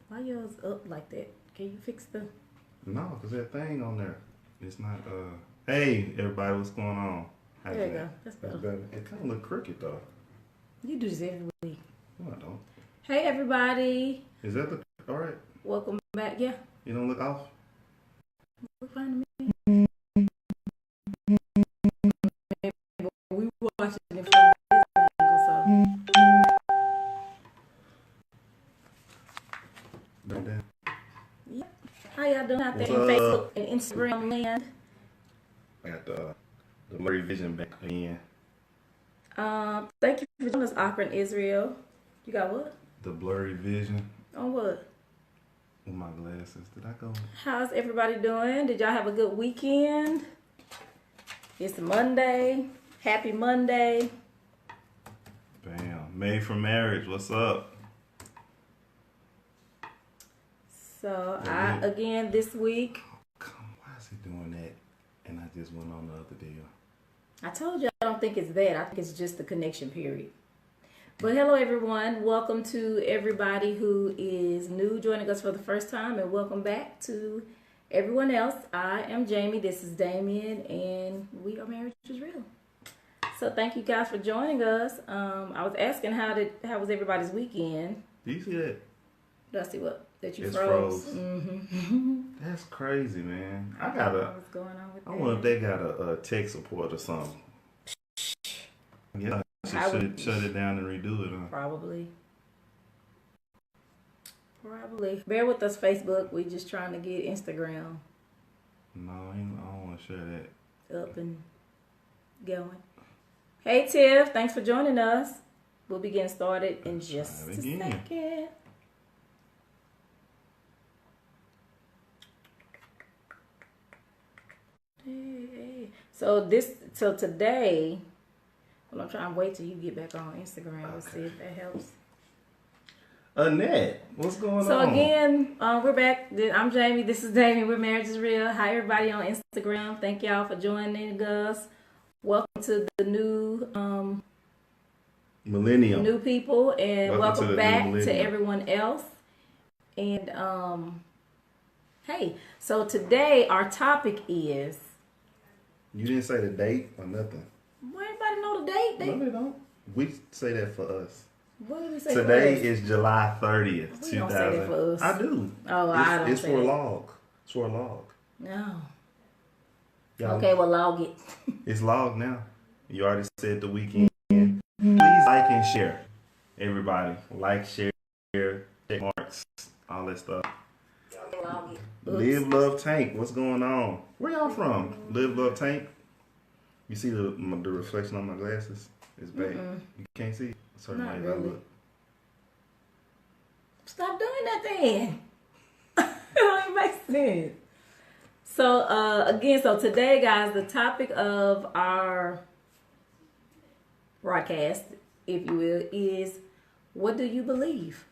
Why yours up like that? Can you fix the... No, because that thing on there, it's not, hey, everybody, what's going on? There you go. That's better. It kind of look crooked, though. You do this every week. No, I don't. Hey, everybody. Is that all right? Welcome back. Yeah. You don't look off? Look fine to me. We watching it from this angle, so... Right there. Yep. How y'all doing out there What's in up? Facebook and Instagram land? I got the blurry vision back again. Thank you for joining us, Akron, Israel. You got what? The blurry vision On what? with my glasses. Did I go? How's everybody doing? Did y'all have a good weekend? It's Monday. Happy Monday. Bam. Made for marriage. What's up? So again this week, Why is he doing that? And I just went on the other deal. I told you I don't think it's that. I think it's just the connection period. But hello everyone. Welcome to everybody who is new joining us for the first time, and welcome back to everyone else. I am Jamie. This is Damien, and we are Marriage is Real. So thank you guys for joining us. I was asking how was everybody's weekend? Do you see that? Did I see what? That you It's froze? froze. Mm-hmm. That's crazy, man. I don't know what's going on with that. I wonder if they got a tech support or something. Yeah, I should shut it down and redo it, huh? Probably. Bear with us, Facebook. We just trying to get Instagram No, I don't want to share that. up and going. Hey, Tiff. Thanks for joining us. We'll be getting started in just a second. Hey. So today, well, I'm trying to wait till you get back on Instagram. Let's see if that helps. Annette, what's going on? So again, we're back. I'm Jamie. This is Damien. We're Marriage is Real. Hi, everybody on Instagram. Thank y'all for joining us. Welcome to the new millennium. New people, and welcome back to everyone else. And hey, so today our topic is... You didn't say the date or nothing. Well, everybody know the date. No, they don't. We say that for us. What did we say? Today is July 30th, We 2000. don't say that for us. I do. Oh, I don't. It's say for that. log. It's for log. No. Y'all, Okay, well, log it. It's log now. You already said the weekend. Please like and share. Everybody, like, share, check marks, all that stuff. Log it. Live, love, tank. What's going on? Where y'all from? Live, love, tank. You see the reflection on my glasses? It's bad. You can't see certain Not ways really. I look. Stop doing that then. It don't even make sense. So again, so today, guys, the topic of our broadcast, if you will, is what do you believe?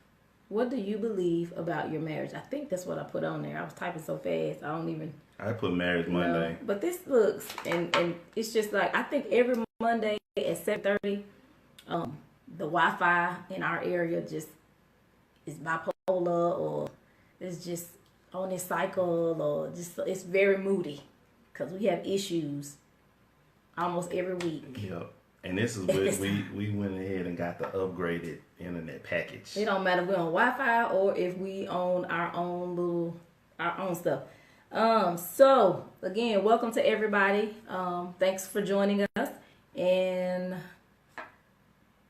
What do you believe about your marriage? I think that's what I put on there. I was typing so fast, I don't even I put marriage Monday. know. But this looks, and it's just like, I think every Monday at 7:30, the Wi-Fi in our area just is bipolar, or it's just on this cycle, or just it's very moody because we have issues almost every week. Yep. And this is what we went ahead and got the upgraded internet package. It don't matter if we're on Wi-Fi or if we own our own stuff. So again, welcome to everybody. Thanks for joining us. And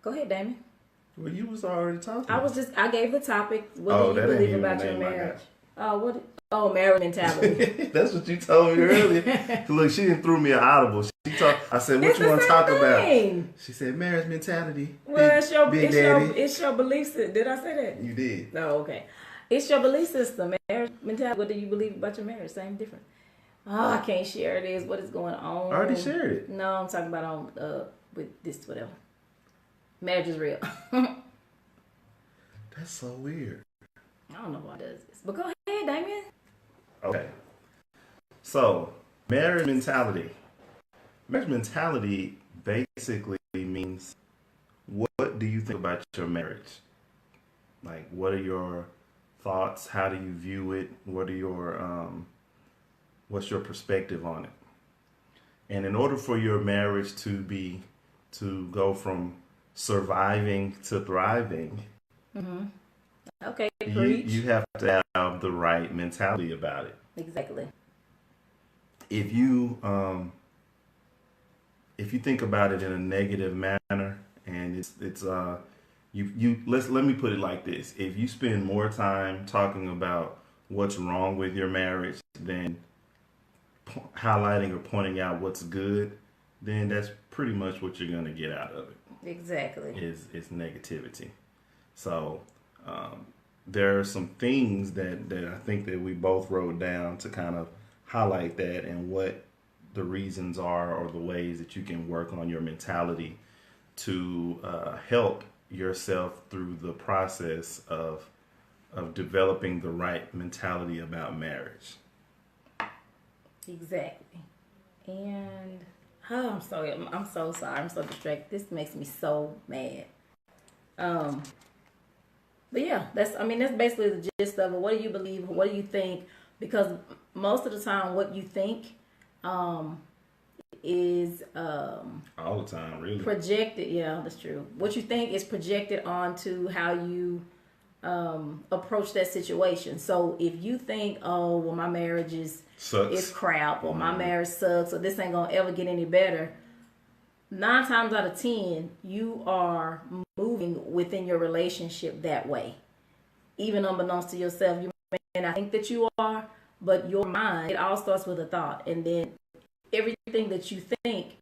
go ahead, Damien. Well, you was already talking. I gave the topic. What do you believe about your marriage? Marriage mentality. That's what you told me earlier. Look, she didn't throw me an audible. I said, what you want to talk about? She said, marriage mentality. Well, Big it's your belief system. Did I say that? You did. No, okay. It's your belief system, marriage mentality. What do you believe about your marriage? Same, different. Oh, I can't share this. What is going on? I already shared it. No, I'm talking about with this, whatever. Marriage is real. That's so weird. I don't know why it does this. But go ahead, Damien. Okay. So, marriage mentality. Marriage mentality basically means, what do you think about your marriage? Like, what are your thoughts? How do you view it? What are your what's your perspective on it? And in order for your marriage to go from surviving to thriving, Mm-hmm. Okay, you preach. you have to have the right mentality about it. Exactly. If you think about it in a negative manner, and it's you let me put it like this: if you spend more time talking about what's wrong with your marriage than highlighting or pointing out what's good, then that's pretty much what you're gonna get out of it. Exactly. Is negativity. So there are some things that I think that we both wrote down to kind of highlight that and what the reasons are or the ways that you can work on your mentality to help yourself through the process of developing the right mentality about marriage. Exactly. And I'm so sorry. I'm so distracted. This makes me so mad. But yeah, that's basically the gist of it. What do you believe? What do you think? Because most of the time, what you think is All the time, really. projected. Yeah, that's true. What you think is projected onto how you approach that situation. So if you think, oh, well, my marriage is crap, or my marriage sucks, or this ain't gonna ever get any better, 9 times out of 10, you are moving within your relationship that way. Even unbeknownst to yourself, you may not think that you are, but your mind, it all starts with a thought. And then everything that you think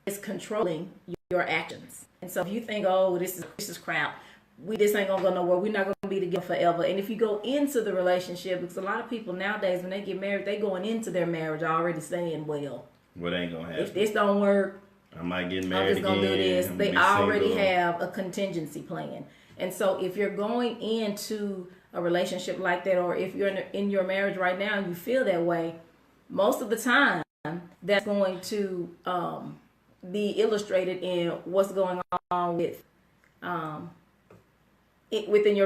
is controlling your actions. And so if you think, oh, this is crap, this ain't gonna go nowhere, we're not gonna be together forever. And if you go into the relationship, because a lot of people nowadays, when they get married, they going into their marriage already saying, well, what ain't gonna happen? If this don't work, I might get married I'm just gonna do this. again. They already have a contingency plan. And so if you're going into a relationship like that, or if you're in your marriage right now and you feel that way, most of the time that's going to be illustrated in what's going on with within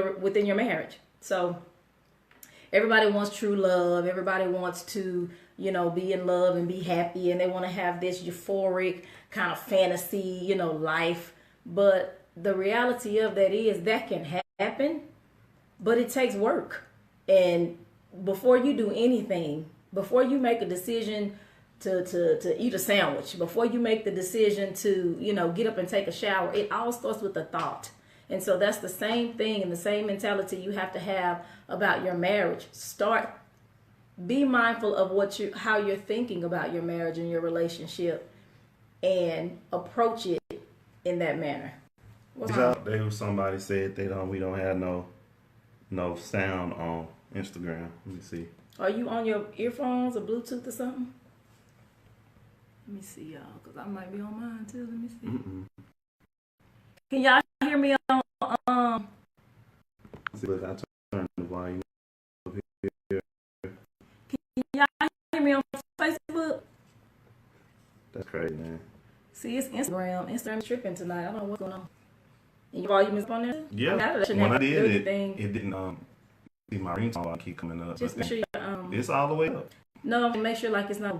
your marriage. So everybody wants true love. Everybody wants to, be in love and be happy, and they want to have this euphoric kind of fantasy, life. But the reality of that is that can happen, but it takes work. And before you do anything, before you make a decision to eat a sandwich, before you make the decision to, get up and take a shower, it all starts with a thought. And so that's the same thing and the same mentality you have to have about your marriage. Be mindful of how you're thinking about your marriage and your relationship, and approach it in that manner. Somebody said we don't have no sound on Instagram. Let me see. Are you on your earphones or Bluetooth or something? Let me see, y'all, because I might be on mine too. Let me see. Mm-mm. Can y'all hear me on Look, I turned the volume up here. Can y'all hear me on Facebook? That's crazy, man. See, it's Instagram. Instagram's tripping tonight. I don't know what's going on. And your volume is up on there? Yeah. When I did it didn't see my ringtone keep coming up. Just make sure it's all the way up. No, make sure like it's not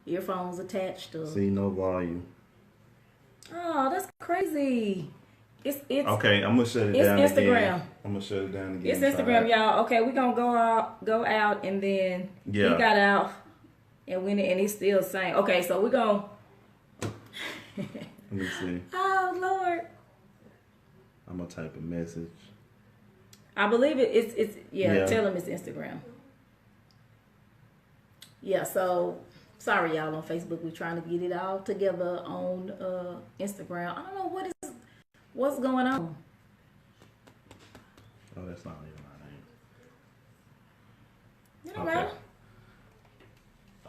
earphones attached or. See, no volume. Oh, that's crazy. It's okay. I'm gonna shut it down. It's Instagram. Again. I'm gonna shut it down again. It's Instagram, y'all. Okay, we're gonna go out, and then he got out, and he's still saying. Okay, so we're gonna. Let me see. Oh Lord. I'm gonna type a message. I believe it's tell him it's Instagram. Yeah, so sorry y'all on Facebook. We're trying to get it all together on Instagram. I don't know what's going on. Oh, that's not even my name. Okay.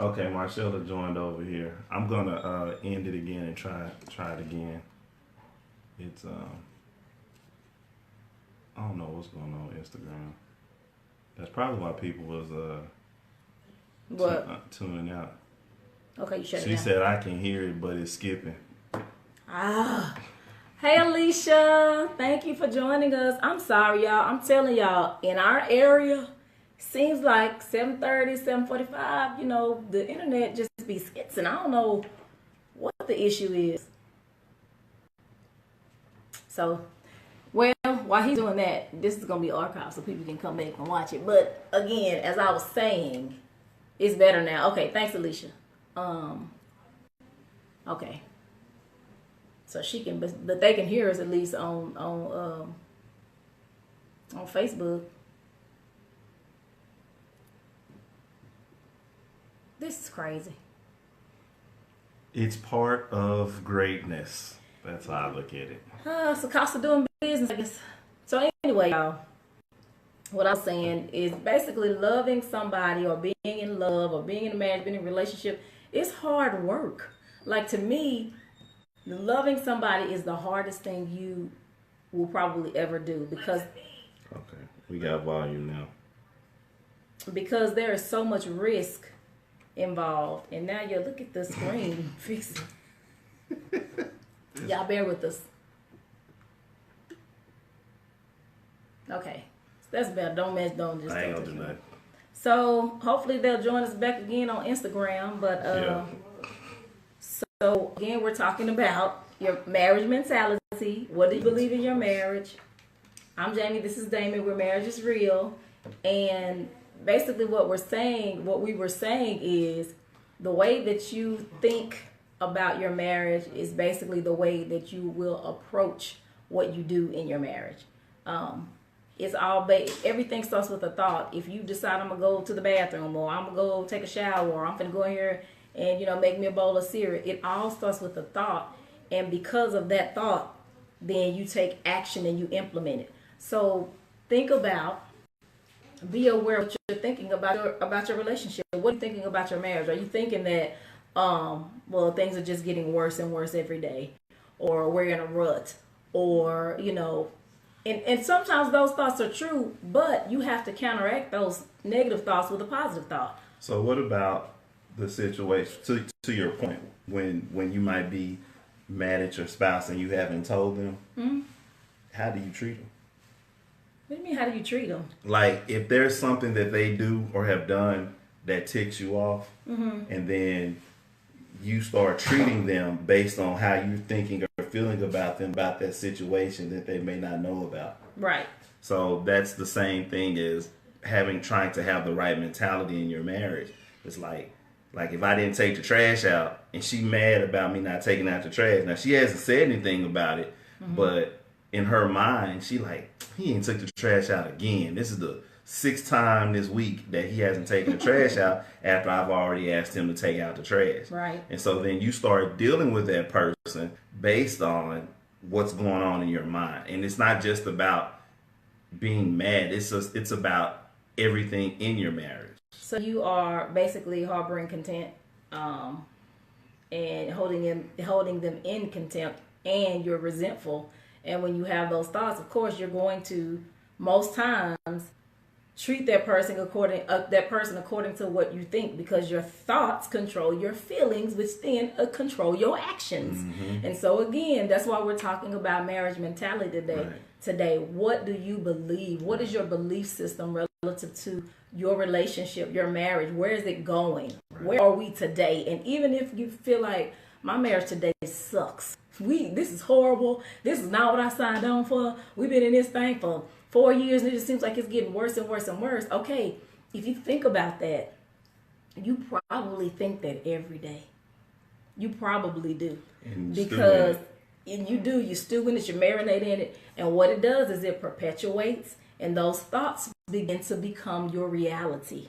Okay, Marcella joined over here. I'm gonna end it again and try it again. It's I don't know what's going on with Instagram. That's probably why people was tuning out. Okay, you shut it down. She said I can hear it, but it's skipping. Hey Alicia, thank you for joining us. I'm sorry, y'all. I'm telling y'all, in our area, seems like 7:30, 7:45. The internet just be skitzing. I don't know what the issue is. So, well, while he's doing that, this is gonna be archived so people can come back and watch it. But again, as I was saying, it's better now. Okay, thanks, Alicia. Okay. So she can, but they can hear us at least on Facebook. This is crazy. It's part of greatness. That's how I look at it. It's the cost of doing business, I guess. So anyway, y'all, what I'm saying is basically loving somebody or being in love or being in a marriage, being in a relationship, it's hard work. Like to me, loving somebody is the hardest thing you will probably ever do because Okay, we got volume now. There is so much risk involved. And now you look at the screen. Fix it. Y'all bear with us. Okay. That's better. Don't just I ain't gonna do that. So hopefully they'll join us back again on Instagram. But Yeah. So again, we're talking about your marriage mentality. What do you believe in your marriage? I'm Jamie. This is Damon. Where marriage is real. And basically, what we were saying is the way that you think about your marriage is basically the way that you will approach what you do in your marriage. It's all everything starts with a thought. If you decide I'm gonna go to the bathroom or I'm gonna go take a shower or I'm gonna go in here and make me a bowl of cereal, it all starts with a thought. And because of that thought, then you take action and you implement it. So think about, be aware of what you're thinking about your relationship. What are you thinking about your marriage? Are you thinking that things are just getting worse and worse every day, or we're in a rut, or and sometimes those thoughts are true, but you have to counteract those negative thoughts with a positive thought. So what about the situation, to your point, when you might be mad at your spouse and you haven't told them? Mm-hmm. How do you treat them? What do you mean, how do you treat them? Like, if there's something that they do or have done that ticks you off, Mm-hmm. and then you start treating them based on how you're thinking or feeling about them, about that situation that they may not know about. Right. So that's the same thing as trying to have the right mentality in your marriage. It's like if I didn't take the trash out and she mad about me not taking out the trash. Now, she hasn't said anything about it, Mm-hmm. but in her mind, she like, he ain't took the trash out again. This is the 6th time this week that he hasn't taken the trash out after I've already asked him to take out the trash. Right. And so then you start dealing with that person based on what's going on in your mind. And it's not just about being mad. It's about everything in your marriage. So you are basically harboring contempt, and holding them in contempt, and you're resentful. And when you have those thoughts, of course, you're going to most times treat that person according to what you think, because your thoughts control your feelings, which then control your actions. Mm-hmm. And so again, that's why we're talking about marriage mentality today. Right. Today, what do you believe? What is your belief system relative to your relationship, your marriage? Where is it going? Right. Where are we today? And even if you feel like my marriage today sucks, this is horrible, this is not what I signed on for, we've been in this thing for 4 years and it just seems like it's getting worse and worse and worse. Okay, if you think about that, you probably think that every day. You probably do. And you stew in it, you marinate in it, and what it does is it perpetuates, and those thoughts begin to become your reality.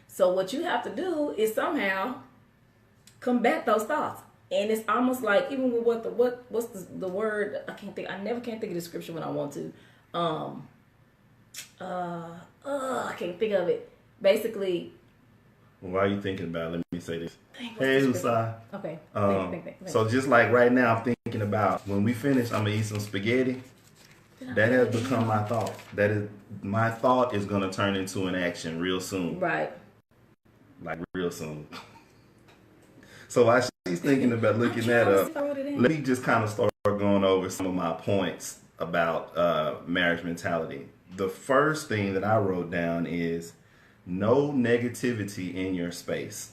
So what you have to do is somehow combat those thoughts. And it's almost like, even with what's the word, I never can think of the scripture when I want to. I can't think of it. Basically, while you thinking about it, let me say this. Hey, Usai. Okay. Think. So just like right now, I'm thinking about when we finish, I'm gonna eat some spaghetti. That has become my thought. My thought is gonna turn into an action real soon. Right. Like real soon. So while she's thinking about looking that up, let me just kind of start going over some of my points about marriage mentality. The first thing that I wrote down is no negativity in your space.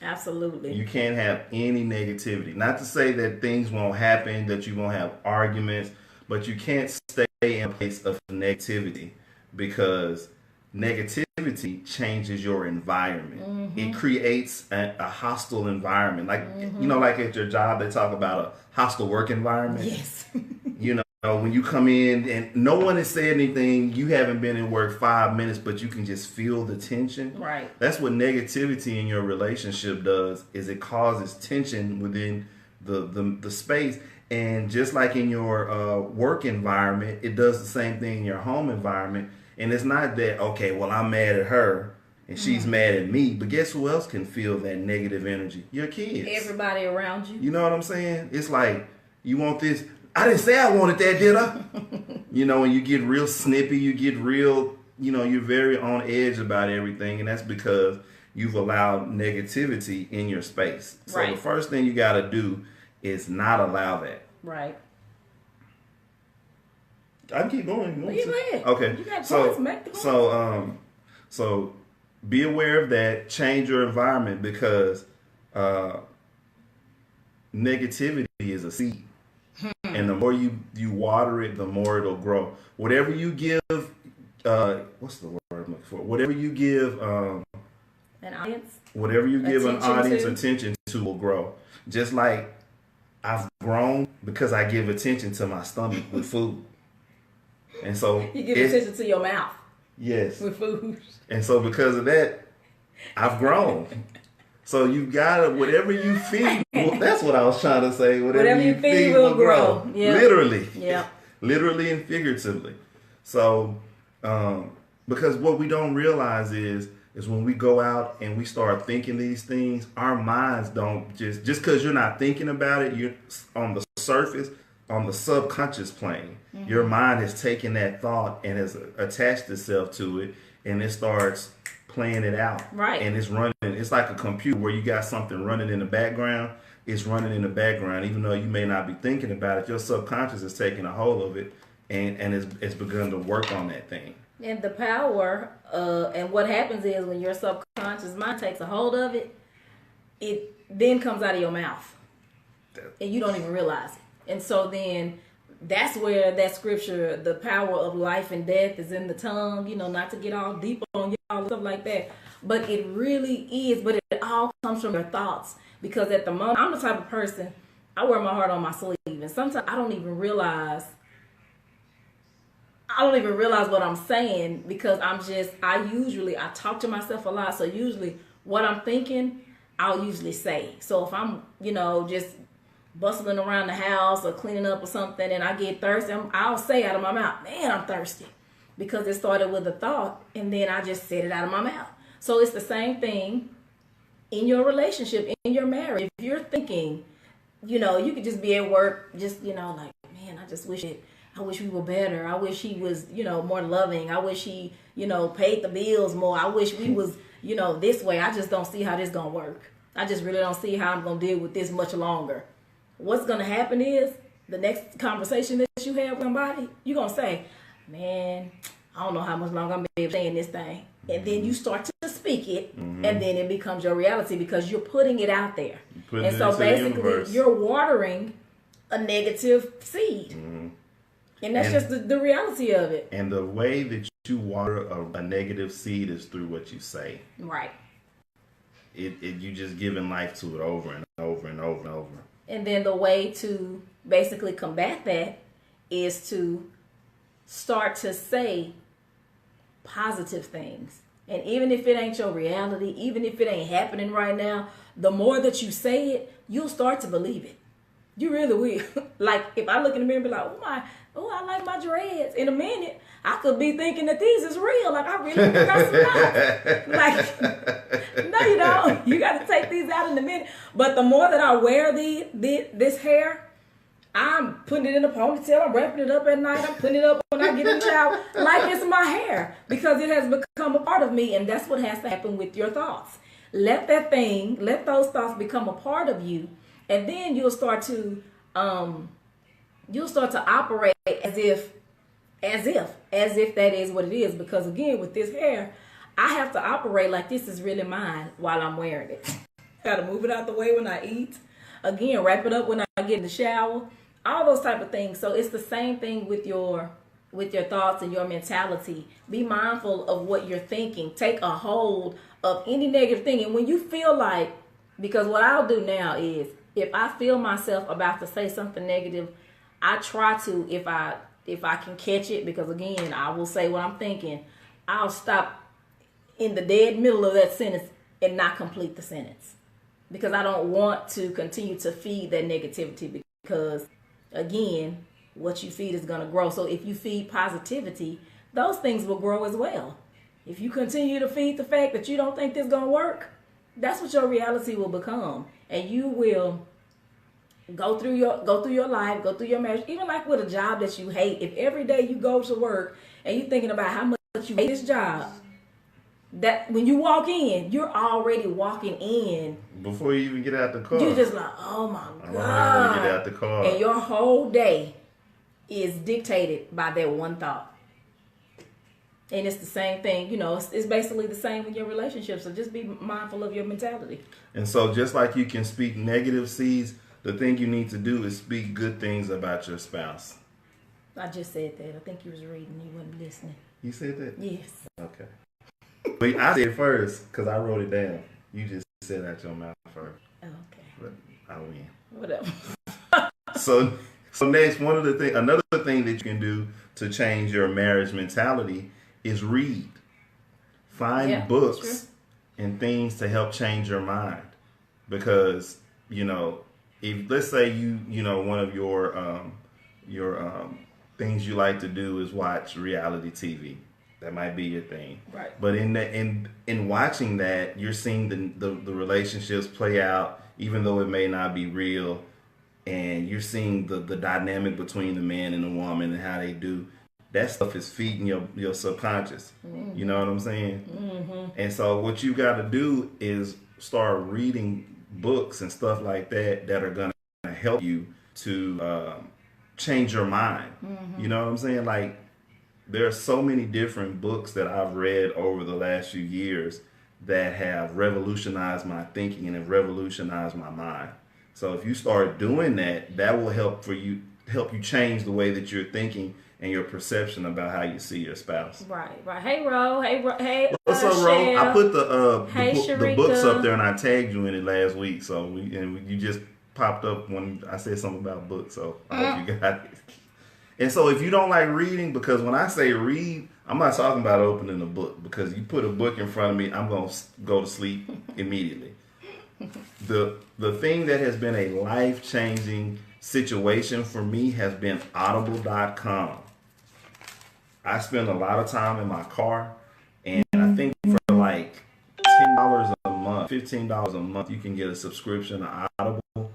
Absolutely. You can't have any negativity. Not to say that things won't happen, that you won't have arguments, but you can't stay in a place of negativity, because negativity changes your environment. Mm-hmm. It creates a hostile environment. Like, you know, like at your job, they talk about a hostile work environment. Yes. You know, when you come in and no one has said anything, you haven't been in work 5 minutes, but you can just feel the tension. Right. That's what negativity in your relationship does, is it causes tension within the space. And just like in your work environment, it does the same thing in your home environment. And it's not that, okay, well, I'm mad at her and she's mad at me, but guess who else can feel that negative energy? Your kids. Everybody around you. You know what I'm saying? It's like, you want this. I didn't say I wanted that, did I? You know, and you get real snippy, you get real, you know, you're very on edge about everything. And that's because you've allowed negativity in your space. So Right. the first thing you got to do is not allow that. Right. I can keep going. Well, you go ahead. Okay. You got so, points, make the points. so be aware of that. Change your environment, because negativity is a seed. And the more you water it, the more it'll grow. Whatever you give, what's the word I'm looking for? Whatever you give, An audience. whatever you give an Attention audience to. attention to will grow. Just like I've grown because I give attention to my stomach with food. And so You give attention to your mouth yes. with food. And so because of that, I've grown. So you gotta, whatever you feed, well, that's what I was trying to say. Whatever you feed will grow. Yeah. Literally. Yeah. Literally and figuratively. So, because what we don't realize is when we go out and we start thinking these things, our minds don't just because you're not thinking about it, you're on the surface, on the subconscious plane. Your mind has taken that thought and has attached itself to it, and it starts playing it out. Right. And it's running. It's like a computer where you got something running in the background. It's running in the background, even though you may not be thinking about it. Your subconscious is taking a hold of it, and it's begun to work on that thing. And the power, and what happens is when your subconscious mind takes a hold of it, it then comes out of your mouth, and you don't even realize it. And so then that's where that scripture, the power of life and death is in the tongue, you know, not to get all deep on y'all and stuff like that. But it really is, but it all comes from your thoughts. Because at the moment, I'm the type of person, I wear my heart on my sleeve. And sometimes I don't even realize what I'm saying, because I talk to myself a lot. So usually what I'm thinking, I'll usually say. So if I'm, you know, just bustling around the house or cleaning up or something and I get thirsty, I'll say out of my mouth, man, I'm thirsty. Because it started with a thought and then I just said it out of my mouth. So it's the same thing in your relationship, in your marriage. If you're thinking, you know, you could just be at work, just, you know, like, man, I wish we were better. I wish he was, you know, more loving. I wish he, you know, paid the bills more. I wish we was, you know, this way. I just don't see how this gonna work. I just really don't see how I'm gonna deal with this much longer. What's gonna happen is the next conversation that you have with somebody, you're gonna say, man, I don't know how much longer I'm gonna be able to stay in this thing. And then you start to speak it, and then it becomes your reality because you're putting it out there. And so basically, you're watering a negative seed. And that's just the reality of it. And the way that you water a negative seed is through what you say. Right. You just giving life to it over and over and over and over. And then the way to basically combat that is to start to say positive things. And even if it ain't your reality, even if it ain't happening right now, the more that you say it, you'll start to believe it. You really will. Like, if I look in the mirror and be like, I like my dreads. In a minute, I could be thinking that these is real. Like, I really got some knots. Like, no, you don't. You got to take these out in a minute. But the more that I wear this hair, I'm putting it in a ponytail. I'm wrapping it up at night. I'm putting it up when I get in the shower. Like it's my hair. Because it has become a part of me. And that's what has to happen with your thoughts. Let those thoughts become a part of you. And then you'll start to you'll start to operate as if that is what it is. Because again, with this hair, I have to operate like this is really mine while I'm wearing it. Gotta move it out the way when I eat. Again, wrap it up when I get in the shower. All those type of things. So it's the same thing with your thoughts and your mentality. Be mindful of what you're thinking. Take a hold of any negative thing. And when you feel like, because what I'll do now is, if I feel myself about to say something negative, I try to, if I can catch it, because again, I will say what I'm thinking, I'll stop in the dead middle of that sentence and not complete the sentence. Because I don't want to continue to feed that negativity, because again, what you feed is going to grow. So if you feed positivity, those things will grow as well. If you continue to feed the fact that you don't think this is going to work, that's what your reality will become. And you will go through your life, go through your marriage, even like with a job that you hate. If every day you go to work and you're thinking about how much you hate this job, that when you walk in, you're already walking in. Before you even get out the car. You're just like, oh my God. Get out the car. And your whole day is dictated by that one thought. And it's the same thing, it's basically the same in your relationship. So just be mindful of your mentality. And so just like you can speak negative seeds, the thing you need to do is speak good things about your spouse. I just said that. I think you was reading. You weren't listening. You said that? Yes. Okay. But I said first because I wrote it down. You just said out your mouth first. Oh, okay. But I win. Whatever. So next, another thing that you can do to change your marriage mentality is read. Find books and things to help change your mind. Because, if let's say one of your things you like to do is watch reality TV. That might be your thing. Right. But in watching that, you're seeing the relationships play out, even though it may not be real. And you're seeing the dynamic between the man and the woman and how they do. That stuff is feeding your subconscious. Mm-hmm. You know what I'm saying? Mm-hmm. And so what you got to do is start reading books and stuff like that are going to help you to change your mind. Mm-hmm. You know what I'm saying? Like, there are so many different books that I've read over the last few years that have revolutionized my thinking and have revolutionized my mind. So if you start doing that, that will help you change the way that you're thinking and your perception about how you see your spouse. Right. Hey, Ro. Hey. What's up, Ro? I put the books up there and I tagged you in it last week. So you just popped up when I said something about books. So I hope you got it. And so if you don't like reading, because when I say read, I'm not talking about opening a book, because you put a book in front of me, I'm going to go to sleep immediately. The thing that has been a life-changing situation for me has been audible.com. I spend a lot of time in my car, and I think for like $10 a month, $15 a month, you can get a subscription to Audible.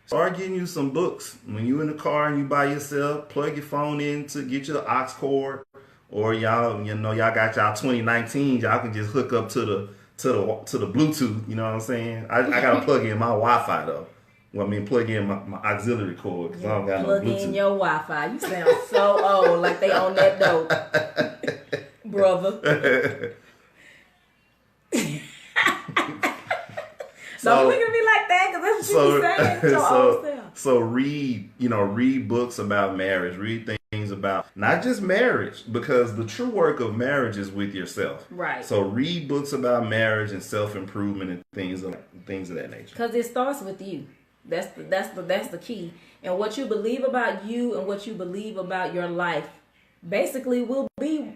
Start getting you some books. When you in the car and you by yourself, plug your phone in to get your aux cord, or y'all got y'all 2019, y'all can just hook up to the Bluetooth. You know what I'm saying? I gotta plug in my Wi-Fi though. Plug in my auxiliary cord because I don't got no Bluetooth. Plug in your Wi-Fi. You sound so old, like they on that dope, brother. Don't look at me like that, because that's what you be saying. So read books about marriage. Read things about not just marriage, because the true work of marriage is with yourself. Right. So read books about marriage and self-improvement and things of that nature. Because it starts with you. That's the key. And what you believe about you and what you believe about your life basically will be.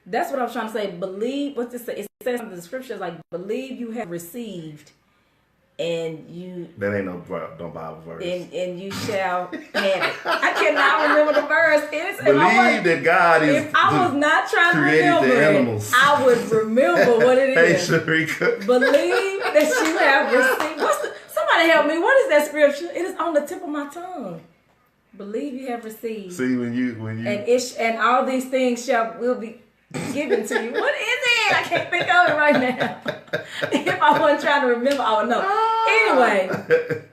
That's what I was trying to say. Believe, what's this say? It says in the scriptures, like, believe you have received, and you... That ain't no Bible verse. And you shall have it. I cannot remember the verse. Believe that God is... If I was not trying to remember the animals. I would remember what it is. Hey, Sharika. Believe that you have received... Somebody help me. What is that scripture? It is on the tip of my tongue. Believe you have received. See, when you and all these things will be given to you. What is it? I can't think of it right now. If I wasn't trying to remember, I would know. Anyway,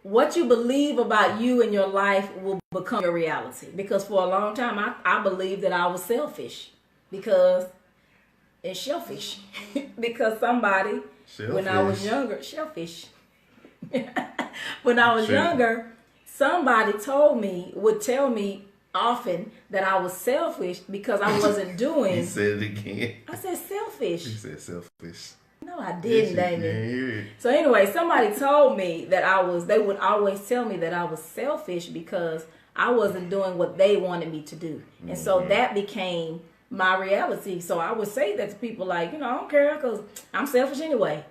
what you believe about you and your life will become your reality. Because for a long time, I believed that I was selfish because it's shellfish. Because somebody, when I was younger, shellfish. When I was younger, somebody would tell me often that I was selfish because I wasn't doing. He said it again. I said selfish. He said selfish. No, I didn't, Damon. Yeah. So anyway, somebody told me that they would always tell me that I was selfish because I wasn't doing what they wanted me to do. And so that became my reality. So I would say that to people like, I don't care because I'm selfish anyway.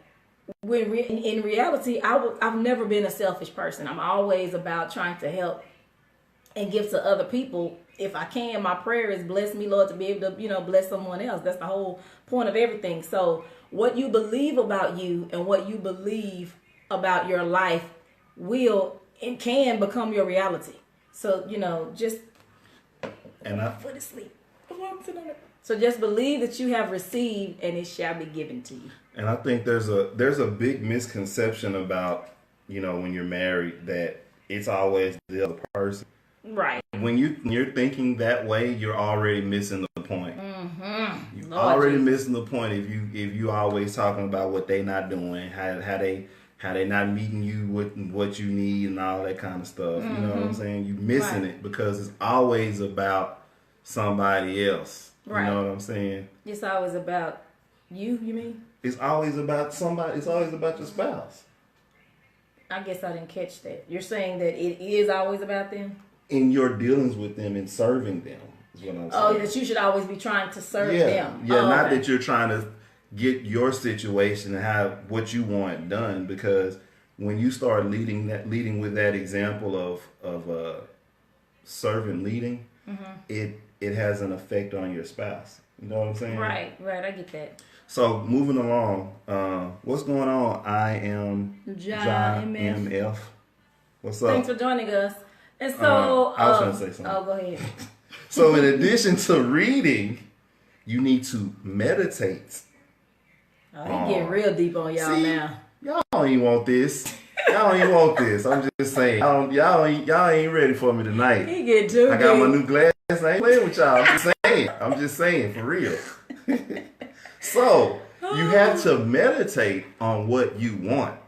When in reality, I've never been a selfish person. I'm always about trying to help and give to other people. If I can, my prayer is bless me, Lord, to be able to, bless someone else. That's the whole point of everything. So what you believe about you and what you believe about your life will and can become your reality. So, just foot asleep. So just believe that you have received and it shall be given to you. And I think there's a big misconception about, when you're married that it's always the other person. Right. When you're thinking that way, you're already missing the point. Mm-hmm. You're already missing the point if you always talking about what they not doing, how they not meeting you with what you need and all that kind of stuff. You know what I'm saying? You're missing it because it's always about somebody else. Right. You know what I'm saying? It's always about you mean? It's always about somebody. It's always about your spouse. I guess I didn't catch that. You're saying that it is always about them? In your dealings with them and serving them is what I'm saying. Oh, that you should always be trying to serve them. Yeah, not okay. that you're trying to get your situation and have what you want done, because when you start leading with that example of servant leading, it has an effect on your spouse. You know what I'm saying? Right, I get that. So moving along, what's going on? I am John MF. What's up? Thanks for joining us. And so I was trying to say something. Oh, go ahead. So in addition to reading, you need to meditate. Oh, he getting real deep on y'all now. Y'all don't even want this. Y'all don't even want this. I'm just saying. Y'all ain't ready for me tonight. He get too I got my new glasses. I ain't playing with y'all. I'm just saying for real. So you have to meditate on what you want.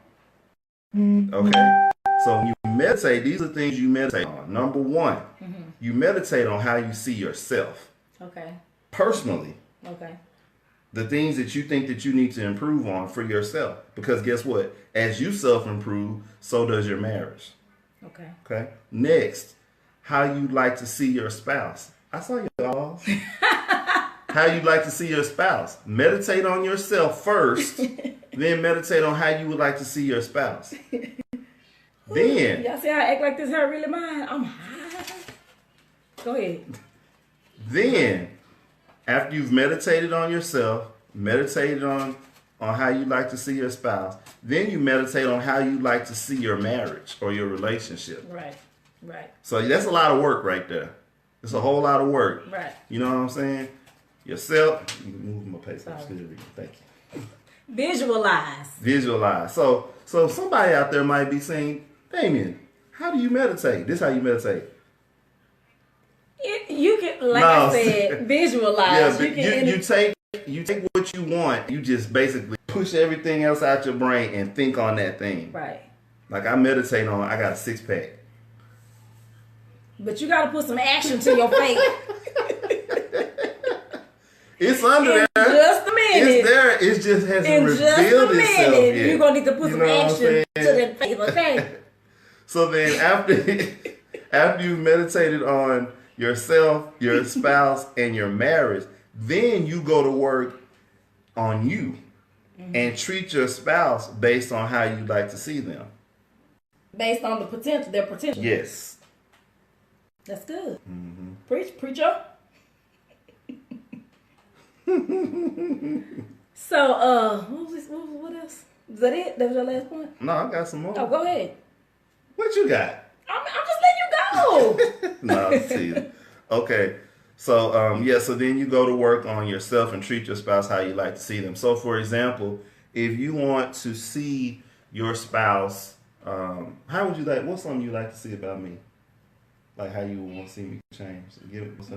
Okay? So when you meditate, these are things you meditate on. Number one, you meditate on how you see yourself. Okay. Personally. Okay. The things that you think that you need to improve on for yourself. Because guess what? As you self-improve, so does your marriage. Okay. Okay? Next, how you like to see your spouse. I saw y'all. How you like to see your spouse. Meditate on yourself first, then meditate on how you would like to see your spouse. Then y'all see how I act like this hurt really mine? I'm high. Go ahead. Then, after you've meditated on yourself, meditated on how you like to see your spouse, then you meditate on how you like to see your marriage or your relationship. Right. So that's a lot of work right there. It's a whole lot of work. Right. You know what I'm saying? Yourself. You can move my pace. Thank you. Visualize. So somebody out there might be saying, Damien, how do you meditate? This is how you meditate. You can, I said, visualize. Yeah, you take what you want. You just basically push everything else out your brain and think on that thing. Right. Like I meditate on, I got a 6-pack. But you got to put some action to your face. It's under there. Just a minute. It's there. It just hasn't revealed itself yet. You're going to need to put some action to that face, okay? So then after you've meditated on yourself, your spouse, and your marriage, then you go to work on you and treat your spouse based on how you like to see them. Based on their potential. Yes. That's good. Preacher. So, what else? Is that it? That was your last point? No, I got some more. Oh, go ahead. What you got? I'm just letting you go. No, I'm teasing. Okay. So, so then you go to work on yourself and treat your spouse how you like to see them. So, for example, if you want to see your spouse How would you like? What's something you like to see about me? Like how you want to see me change?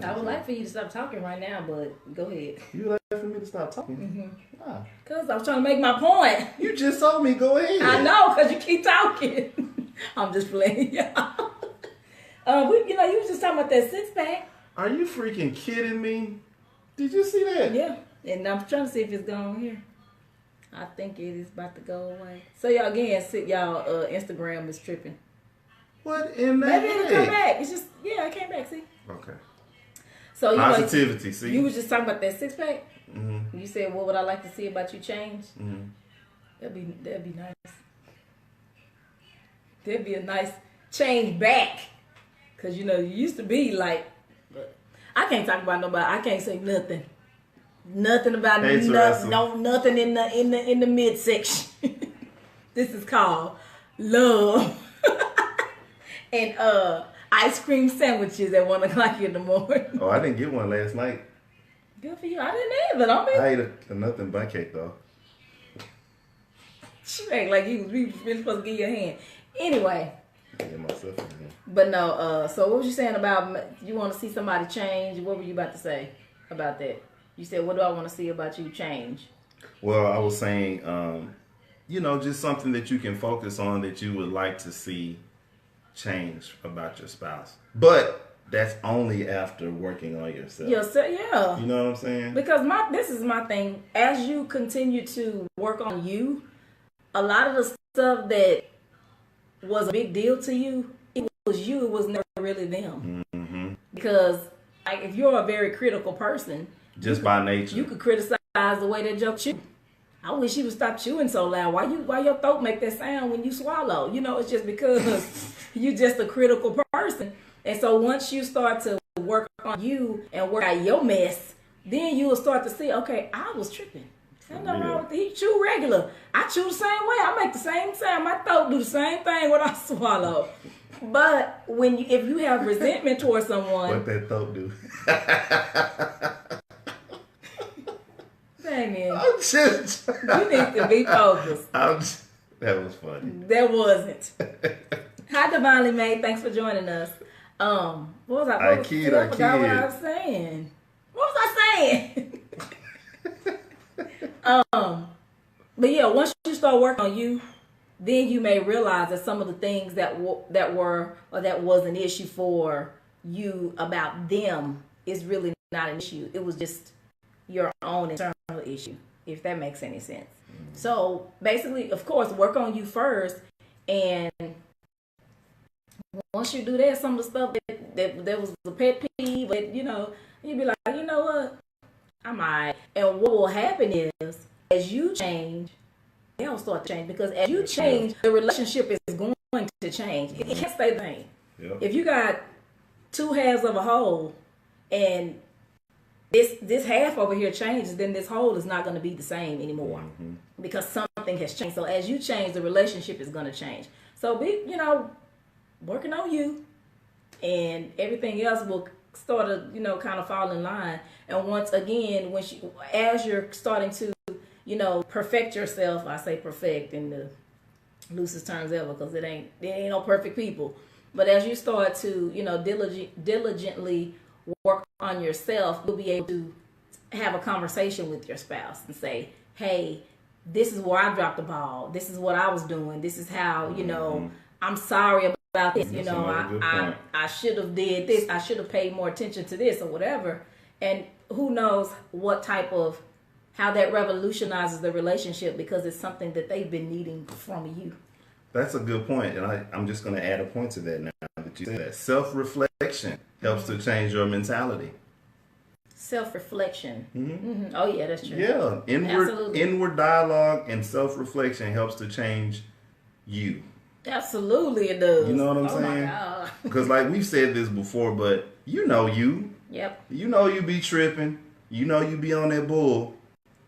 I would like for you to stop talking right now, but go ahead. You would like for me to stop talking? Mm-hmm. Why? Because I was trying to make my point. You just told me go ahead. I know, because you keep talking. I'm just playing, y'all. You was just talking about that six pack. Are you freaking kidding me? Did you see that? Yeah, and I'm trying to see if it's gone here. I think it is about to go away. So y'all again, y'all Instagram is tripping. What in that? Maybe it'll come back. It's just it came back. See. Okay. So positivity. See, you was just talking about that six pack. Mm-hmm. You said, "What would I like to see about you change?" Mm-hmm. That'd be nice. That'd be a nice change back, cause you used to be like. But I can't talk about nobody. I can't say nothing. Nothing about nothing in the midsection. This is called love. And ice cream sandwiches at 1:00 in the morning. Oh, I didn't get one last night. Good for you. I didn't either. I ate a nothing but cake though. She act like you was really supposed to give you a hand. Anyway. Get myself in here. But no. So what was you saying about you want to see somebody change? What were you about to say about that? You said, "What do I want to see about you change?" Well, I was saying, just something that you can focus on that you would like to see change about your spouse. But that's only after working on yourself. Yeah. You know what I'm saying? Because this is my thing. As you continue to work on you, a lot of the stuff that was a big deal to you, it was you. It was never really them. Mm-hmm. Because if you're a very critical person, just by nature, you could criticize the way that joke chew. I wish you would stop chewing so loud. Why your throat make that sound when you swallow? It's just because you're just a critical person. And so once you start to work on you and work out your mess, then you will start to see, okay, I was tripping. Ain't nothing wrong with it. He chew regular. I chew the same way. I make the same sound. My throat do the same thing when I swallow. But if you have resentment towards someone, what that throat do? Damien, I'm just. You need to be focused. That was funny. That wasn't. Hi, Divinely Made. Thanks for joining us. What was I? I forgot what I was saying. What was I saying? But yeah, once you start working on you, then you may realize that some of the things that was an issue for you about them is really not an issue. It was just your own internal issue, if that makes any sense. Mm-hmm. So basically, of course, work on you first, and once you do that, some of the stuff that was a pet peeve, but you'd be like, you know what, I'm alright. And what will happen is, as you change, they'll start to change, because as you change, the relationship is going to change. It can't stay the same. Yep. If you got two halves of a whole, and this half over here changes, then this whole is not going to be the same anymore, mm-hmm. because something has changed. So as you change, the relationship is going to change. So be, working on you, and everything else will start to, kind of fall in line. And once again, as you're starting to, perfect yourself, I say perfect in the loosest terms ever, because there ain't no perfect people. But as you start to, diligently work on yourself, you'll be able to have a conversation with your spouse and say, hey, this is where I dropped the ball. This is what I was doing. This is how, mm-hmm. I'm sorry about this. I should have did this. I should have paid more attention to this or whatever. And who knows how that revolutionizes the relationship, because it's something that they've been needing from you. That's a good point. And I'm just going to add a point to that now that you said that. Self-reflection helps to change your mentality. Self-reflection. Mm-hmm. Mm-hmm. Oh, yeah, that's true. Yeah. Inward dialogue and self-reflection helps to change you. Absolutely, it does. You know what I'm saying? My God. Because we've said this before, but you. Yep. You be tripping. You be on that bull.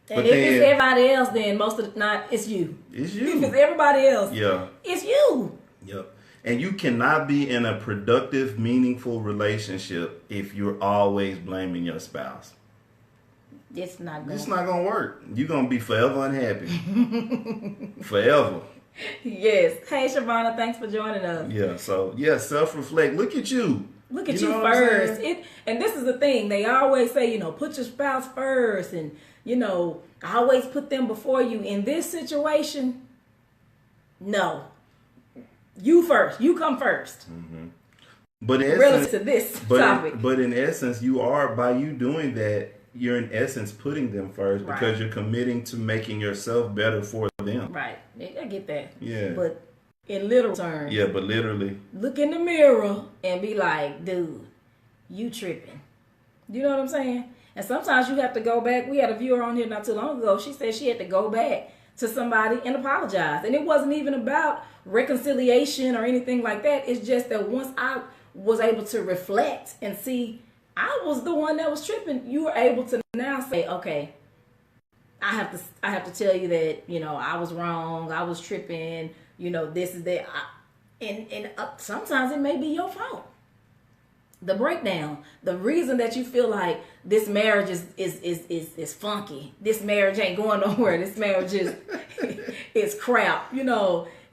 And if it's everybody else, then most of the time, it's you. It's you. If it's everybody else, yeah, it's you. Yep. And you cannot be in a productive, meaningful relationship if you're always blaming your spouse. It's not going to work. You're going to be forever unhappy. Forever. Yes. Hey, Shavonna, thanks for joining us. Yeah. So self-reflect. Look at you. Look at you know what I'm first. saying? And this is the thing. They always say, put your spouse first, and always put them before you. In this situation, no. You first. You come first. But in Relative essence, to this topic. but in essence, you are, by you doing that, you're in essence putting them first because you're committing to making yourself better for them. Right. I get that. Yeah. But in literal terms. Yeah, but literally. Look in the mirror and be like, dude, you tripping. You know what I'm saying? And sometimes you have to go back. We had a viewer on here not too long ago. She said she had to go back to somebody and apologize. And it wasn't even about reconciliation or anything like that. It's just that once I was able to reflect and see I was the one that was tripping, you were able to now say, okay, I have to tell you that, I was wrong, I was tripping, this is that. And sometimes it may be your fault. The breakdown, the reason that you feel like this marriage is funky, this marriage ain't going nowhere, this marriage is crap,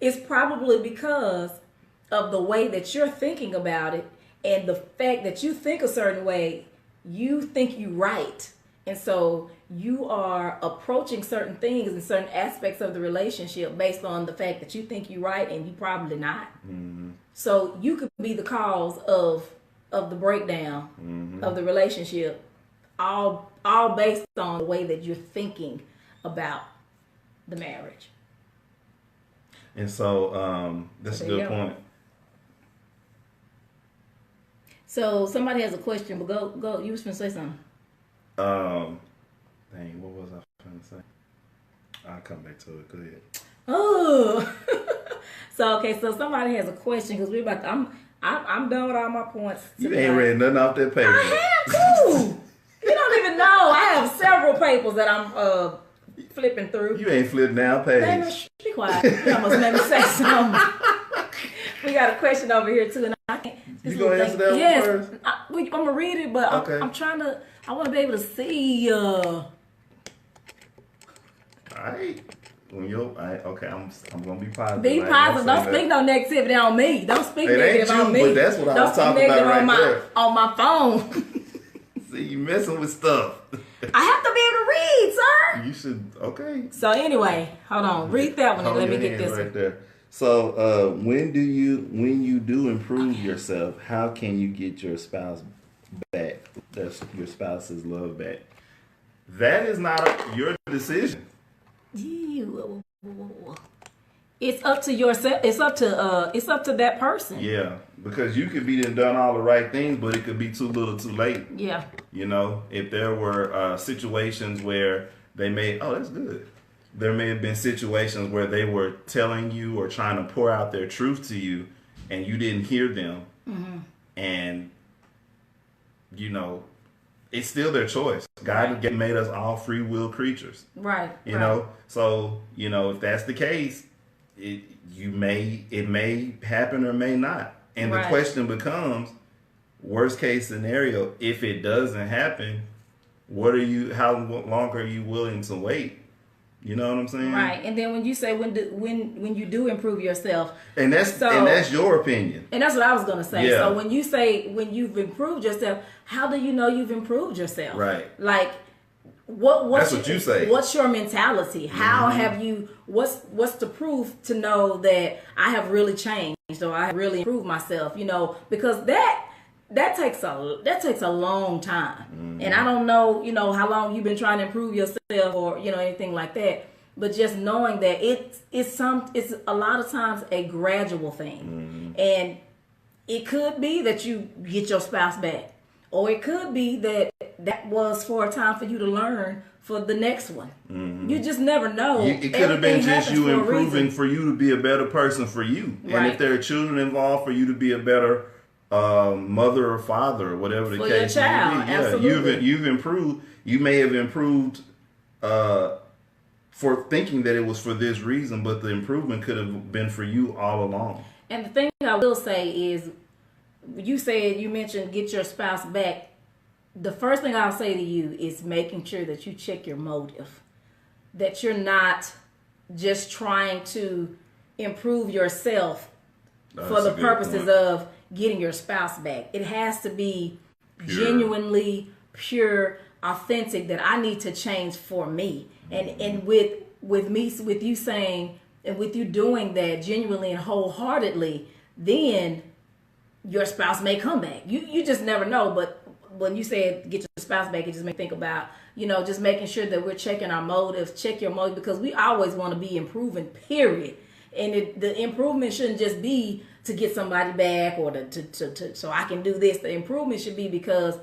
it's probably because of the way that you're thinking about it and the fact that you think a certain way, you think you right. And so you are approaching certain things and certain aspects of the relationship based on the fact that you think you're right and you probably not. So you could be the cause of the breakdown of the relationship, all based on the way that you're thinking about the marriage. And so that's a good point. So somebody has a question, but go. You was finna say something. Dang, what was I trying to say? I'll come back to it. Go ahead. Oh, so somebody has a question because we're about to, I'm done with all my points. You ain't read nothing off that paper. I have too. You don't even know. I have several papers that I'm flipping through. You ain't flipped down page. Man, be quiet. You almost made me say something. We got a question over here too, and I can't. You gonna answer that one first? I'm gonna read it, but okay. I'm trying to. I want to be able to see. All right. Okay, I'm gonna be positive. Be positive. Don't speak no negativity on me. Don't speak negative on me. But that's what I was talking about right there. On my phone. See, you messing with stuff. I have to be able to read, sir. You should. Okay. So anyway, hold on. Read that one and let me get this right one. there. So when you do improve yourself, how can you get your spouse back? That's your spouse's love back. That is not your decision. It's up to yourself. It's up to that person. Yeah, because you could be done all the right things, but it could be too little, too late. Yeah. If there were situations where they may, that's good. There may have been situations where they were telling you or trying to pour out their truth to you, and you didn't hear them, and it's still their choice. God made us all free will creatures. Right. You know? So, if that's the case, it may happen or may not. And the question becomes, worst case scenario, if it doesn't happen, how long are you willing to wait? You know what I'm saying? Right. And then when you say when you do improve yourself, and that's your opinion. And that's what I was gonna say. Yeah. So when you say when you've improved yourself, how do you know you've improved yourself? Right. Like what's what you say. What's your mentality? How have you? What's the proof to know that I have really changed or I have really improved myself? Because that takes a long time. And I don't know, how long you've been trying to improve yourself or, anything like that. But just knowing that it's a lot of times a gradual thing. And it could be that you get your spouse back. Or it could be that was for a time for you to learn for the next one. You just never know. It could have been just you improving for you to be a better person for you. And if there are children involved, for you to be a better mother or father or whatever the case may be. Yeah, absolutely. You've improved. You may have improved for thinking that it was for this reason, but the improvement could have been for you all along. And the thing I will say is, you mentioned get your spouse back. The first thing I'll say to you is making sure that you check your motive, that you're not just trying to improve yourself for That's the a good purposes point. of getting your spouse back. It has to be Pure. genuinely pure, authentic, that I need to change for me. And with you saying, and with you doing that genuinely and wholeheartedly, then your spouse may come back. You just never know. But when you said get your spouse back, it just made me think about, just making sure that we're checking our motives, check your motive, because we always want to be improving, period. And the improvement shouldn't just be to get somebody back or to so I can do this. The improvement should be because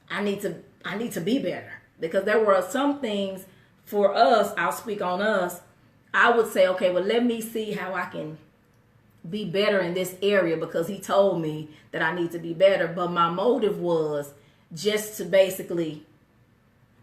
I need to be better. Because there were some things for us, I'll speak on us, I would say, okay, well, let me see how I can be better in this area, because he told me that I need to be better. But my motive was just to basically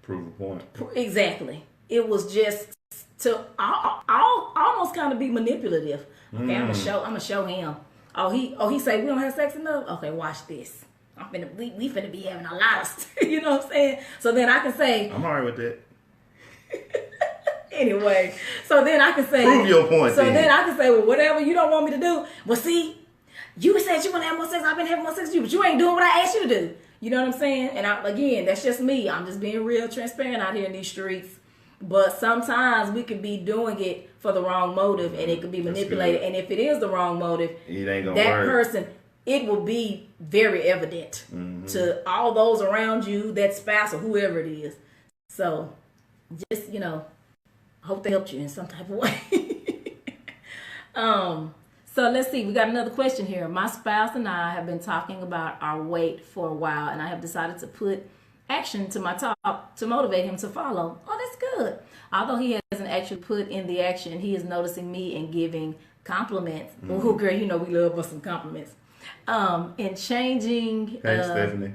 Prove a point. exactly. It was just to I'll almost kind of be manipulative. Okay, I'm gonna show him. Oh, he say we don't have sex enough. Okay, watch this. We finna be having a lot of you know what I'm saying? So then I can say, I'm alright with that. anyway, so then I can say, Prove your point. So then I can say, well, whatever you don't want me to do. Well, see, you said you want to have more sex. I've been having more sex with you, but you ain't doing what I asked you to do. You know what I'm saying? And again, that's just me. I'm just being real transparent out here in these streets. But sometimes we could be doing it for the wrong motive, and it could be manipulated. And if it is the wrong motive, it ain't gonna that work. person, it will be very evident to all those around you, that spouse or whoever it is. So just, hope they helped you in some type of way. So let's see. We got another question here. My spouse and I have been talking about our weight for a while, and I have decided to put action to my talk to motivate him to follow. Oh, that's good. Although he hasn't actually put in the action, he is noticing me and giving compliments. Oh, girl, we love us some compliments. And changing. Hey, Stephanie.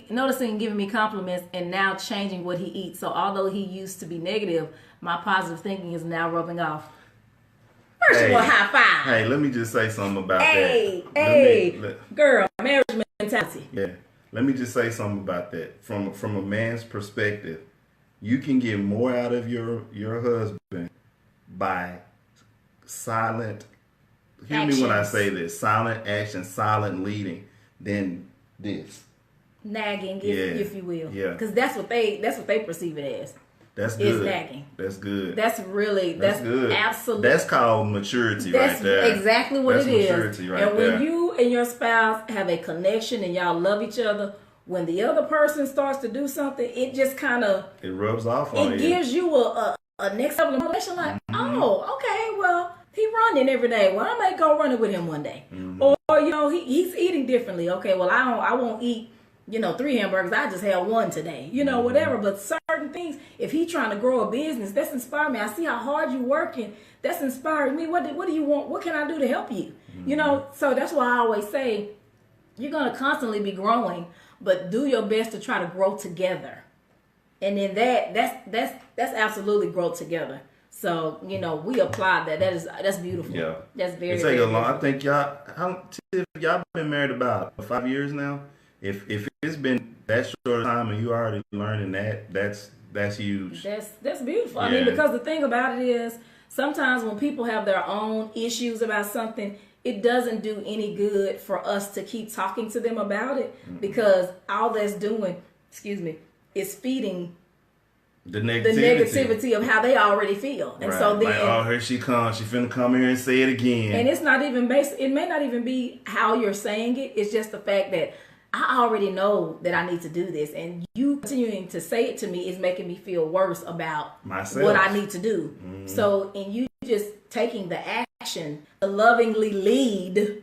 Noticing giving me compliments, and now changing what he eats. So although he used to be negative, my positive thinking is now rubbing off. First of all, high five. Hey, let me just say something about that. Hey, girl, marriage mentality. Yeah, let me just say something about that. From a man's perspective, you can get more out of your husband by silent. Hear me when I say this: silent action, silent leading, than this. Nagging, if you will. Yeah. Because that's what they perceive it as. That's good. Is nagging. That's good. That's good. Absolutely. That's called maturity right there. That's exactly what it is. Maturity right and when you and your spouse have a connection and y'all love each other, when the other person starts to do something, it just kind of... It rubs off on you. It gives you a next level of motivation, like, oh, okay, well, he running every day. Well, I may go running with him one day. Or, he's eating differently. Okay, well, I won't eat 3 hamburgers. I just had 1 today, whatever. But certain things, if he's trying to grow a business, that's inspiring me. I see how hard you're working. That's inspiring me. What do you want? What can I do to help you? So that's why I always say you're going to constantly be growing, but do your best to try to grow together. And then that's absolutely grow together. So, we apply that. That's beautiful. Yeah. That's very, it very take a long. beautiful. I think y'all been married about 5 years now. If it's been that short time and you already learning that's huge. That's beautiful. Yeah. I mean, because the thing about it is, sometimes when people have their own issues about something, it doesn't do any good for us to keep talking to them about it, because all that's doing, is feeding the negativity of how they already feel. And so then, like, here she comes. She finna come here and say it again. And it's not even it may not even be how you're saying it. It's just the fact that I already know that I need to do this, and you continuing to say it to me is making me feel worse about myself, what I need to do. So, and you just taking the action to lovingly lead,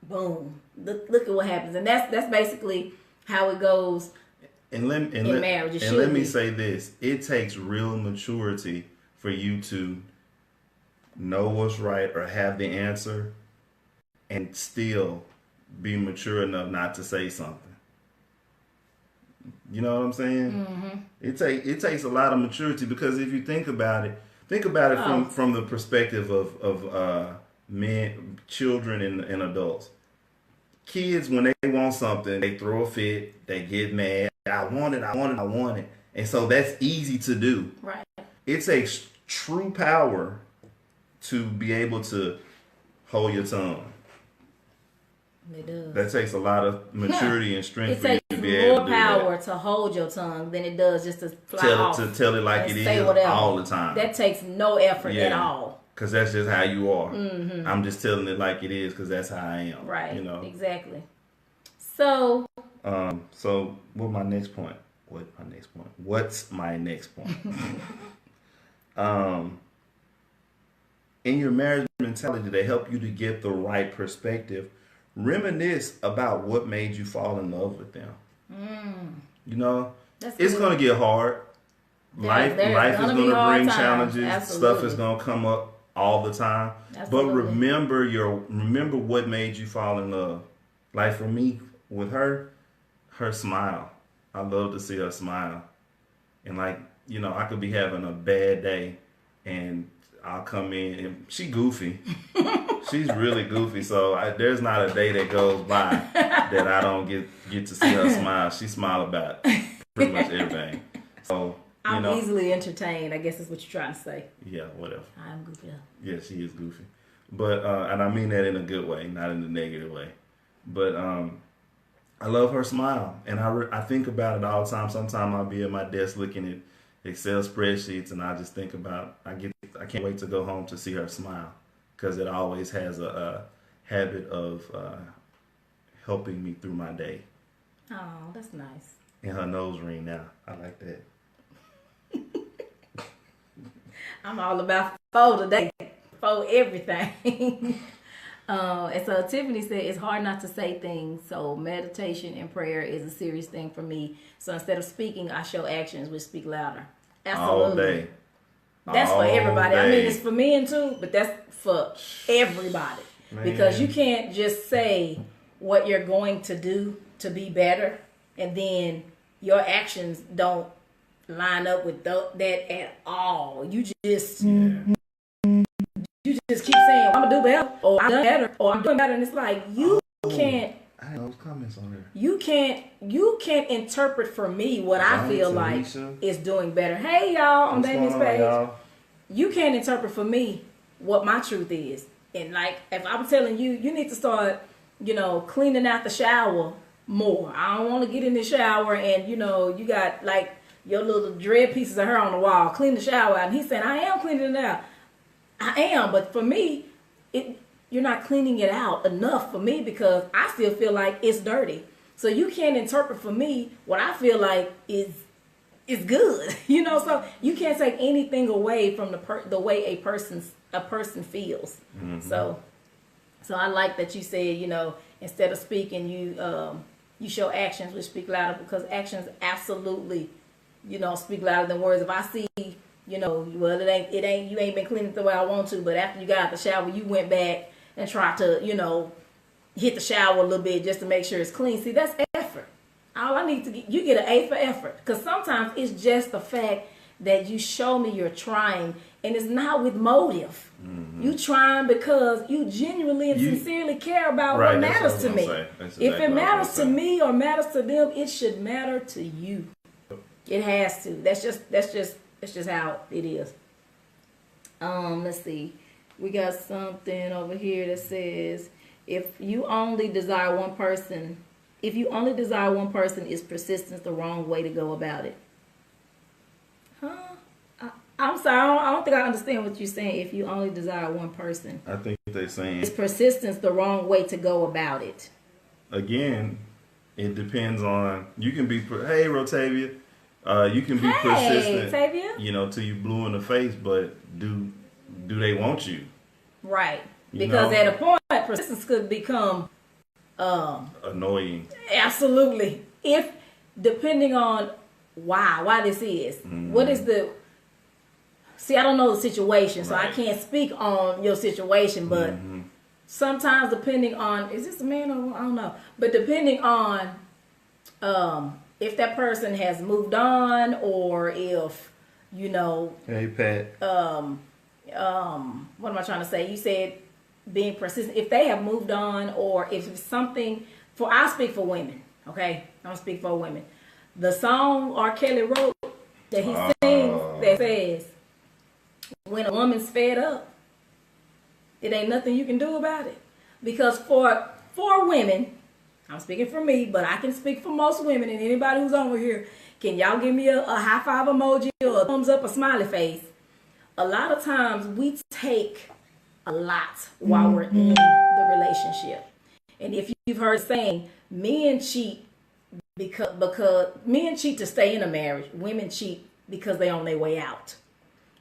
boom, look at what happens. And that's basically how it goes in marriage. And let me say this: it takes real maturity for you to know what's right or have the answer, and still be mature enough not to say something. You know what I'm saying? It takes a lot of maturity, because if you think about it from the perspective of men, children, and adults. Kids, when they want something, they throw a fit, they get mad. I want it. And so that's easy to do. Right. It takes true power to be able to hold your tongue. It does. That takes a lot of maturity and strength It for you takes to be able more to do power that. to hold your tongue than it does just to fly off. Tell it like and it say is whatever. all the time. That takes no effort at Yeah. all. Because that's just how you are. I'm just telling it like it is because that's how I am. Right. You know. Exactly. So. So what's my next point? What's my next point? In your marriage mentality to help you to get the right perspective, reminisce about what made you fall in love with them. You know, it's going to get hard. Life is going to bring challenges. Absolutely. Stuff is going to come up all the time. Absolutely. But remember what made you fall in love. Like for me, with her smile. I love to see her smile. And like, you know, I could be having a bad day and I'll come in and she goofy. She's really goofy. So there's not a day that goes by that I don't get to see her smile. She smile about pretty much everything. So I'm easily entertained, I guess is what you're trying to say. Yeah, whatever. I'm goofy. Yeah, she is goofy. But and I mean that in a good way, not in a negative way. But I love her smile, and I think about it all the time. Sometimes I'll be at my desk looking at Excel spreadsheets, and I just think about I can't wait to go home to see her smile because it always has a habit of helping me through my day. Oh, that's nice. And her nose ring now, I like that. I'm all about faux today, faux everything. And so Tiffany said, it's hard not to say things. So meditation and prayer is a serious thing for me. So instead of speaking, I show actions which speak louder. Absolutely. All day. That's all for everybody. Day. I mean, it's for men too, but that's for everybody. Man. Because you can't just say what you're going to do to be better, and then your actions don't line up with that at all. You just... You just keep saying, I'm gonna do better, or I'm done better, or I'm doing better, and it's like you can't. I had those comments on there. You can't interpret for me what I feel like is doing better. Hey y'all, on Damien's page. You can't interpret for me what my truth is. And like if I'm telling you, you need to start, cleaning out the shower more. I don't want to get in the shower and you got like your little dread pieces of hair on the wall. Clean the shower out. And he's saying, I am cleaning it out. I am, but for me, you're not cleaning it out enough for me because I still feel like it's dirty. So you can't interpret for me what I feel like is good, So you can't take anything away from the way a person feels. Mm-hmm. So I like that you said, instead of speaking, you show actions which speak louder because actions absolutely, speak louder than words. If I see. Well, it ain't. You ain't been cleaning the way I want to, but after you got out the shower, you went back and tried to, hit the shower a little bit just to make sure it's clean. See, that's effort. All I need to get, you get an A for effort, because sometimes it's just the fact that you show me you're trying, and it's not with motive. Mm-hmm. You trying because you genuinely and sincerely care about what matters to me. Exactly if it matters to me or matters to them, it should matter to you. It has to. That's just how it is. Let's see. We got something over here that says, if you only desire one person, is persistence the wrong way to go about it? I'm sorry, I don't think I understand what you're saying. If you only desire one person, I think they're saying, is persistence the wrong way to go about it? Again, it depends on, you can be, hey, Rotavia. You can be persistent, Tavia. Till you blue in the face, but do they want you? Right. Because at a point, persistence could become annoying. Absolutely. If depending on why this is, what is the? See, I don't know the situation, so I can't speak on your situation, but sometimes depending on, is this a man or I don't know, but depending on if that person has moved on, or if Hey Pat. What am I trying to say? You said being persistent. If they have moved on, or if it's something I speak for women. Okay, I don't speak for women. The song R. Kelly wrote that he sings that says, "When a woman's fed up, it ain't nothing you can do about it. Because for women, I'm speaking for me, but I can speak for most women and anybody who's over here. Can y'all give me a high five emoji or a thumbs up, a smiley face? A lot of times we take a lot while we're in the relationship. And if you've heard saying, men cheat because men cheat to stay in a marriage, women cheat because they're on their way out.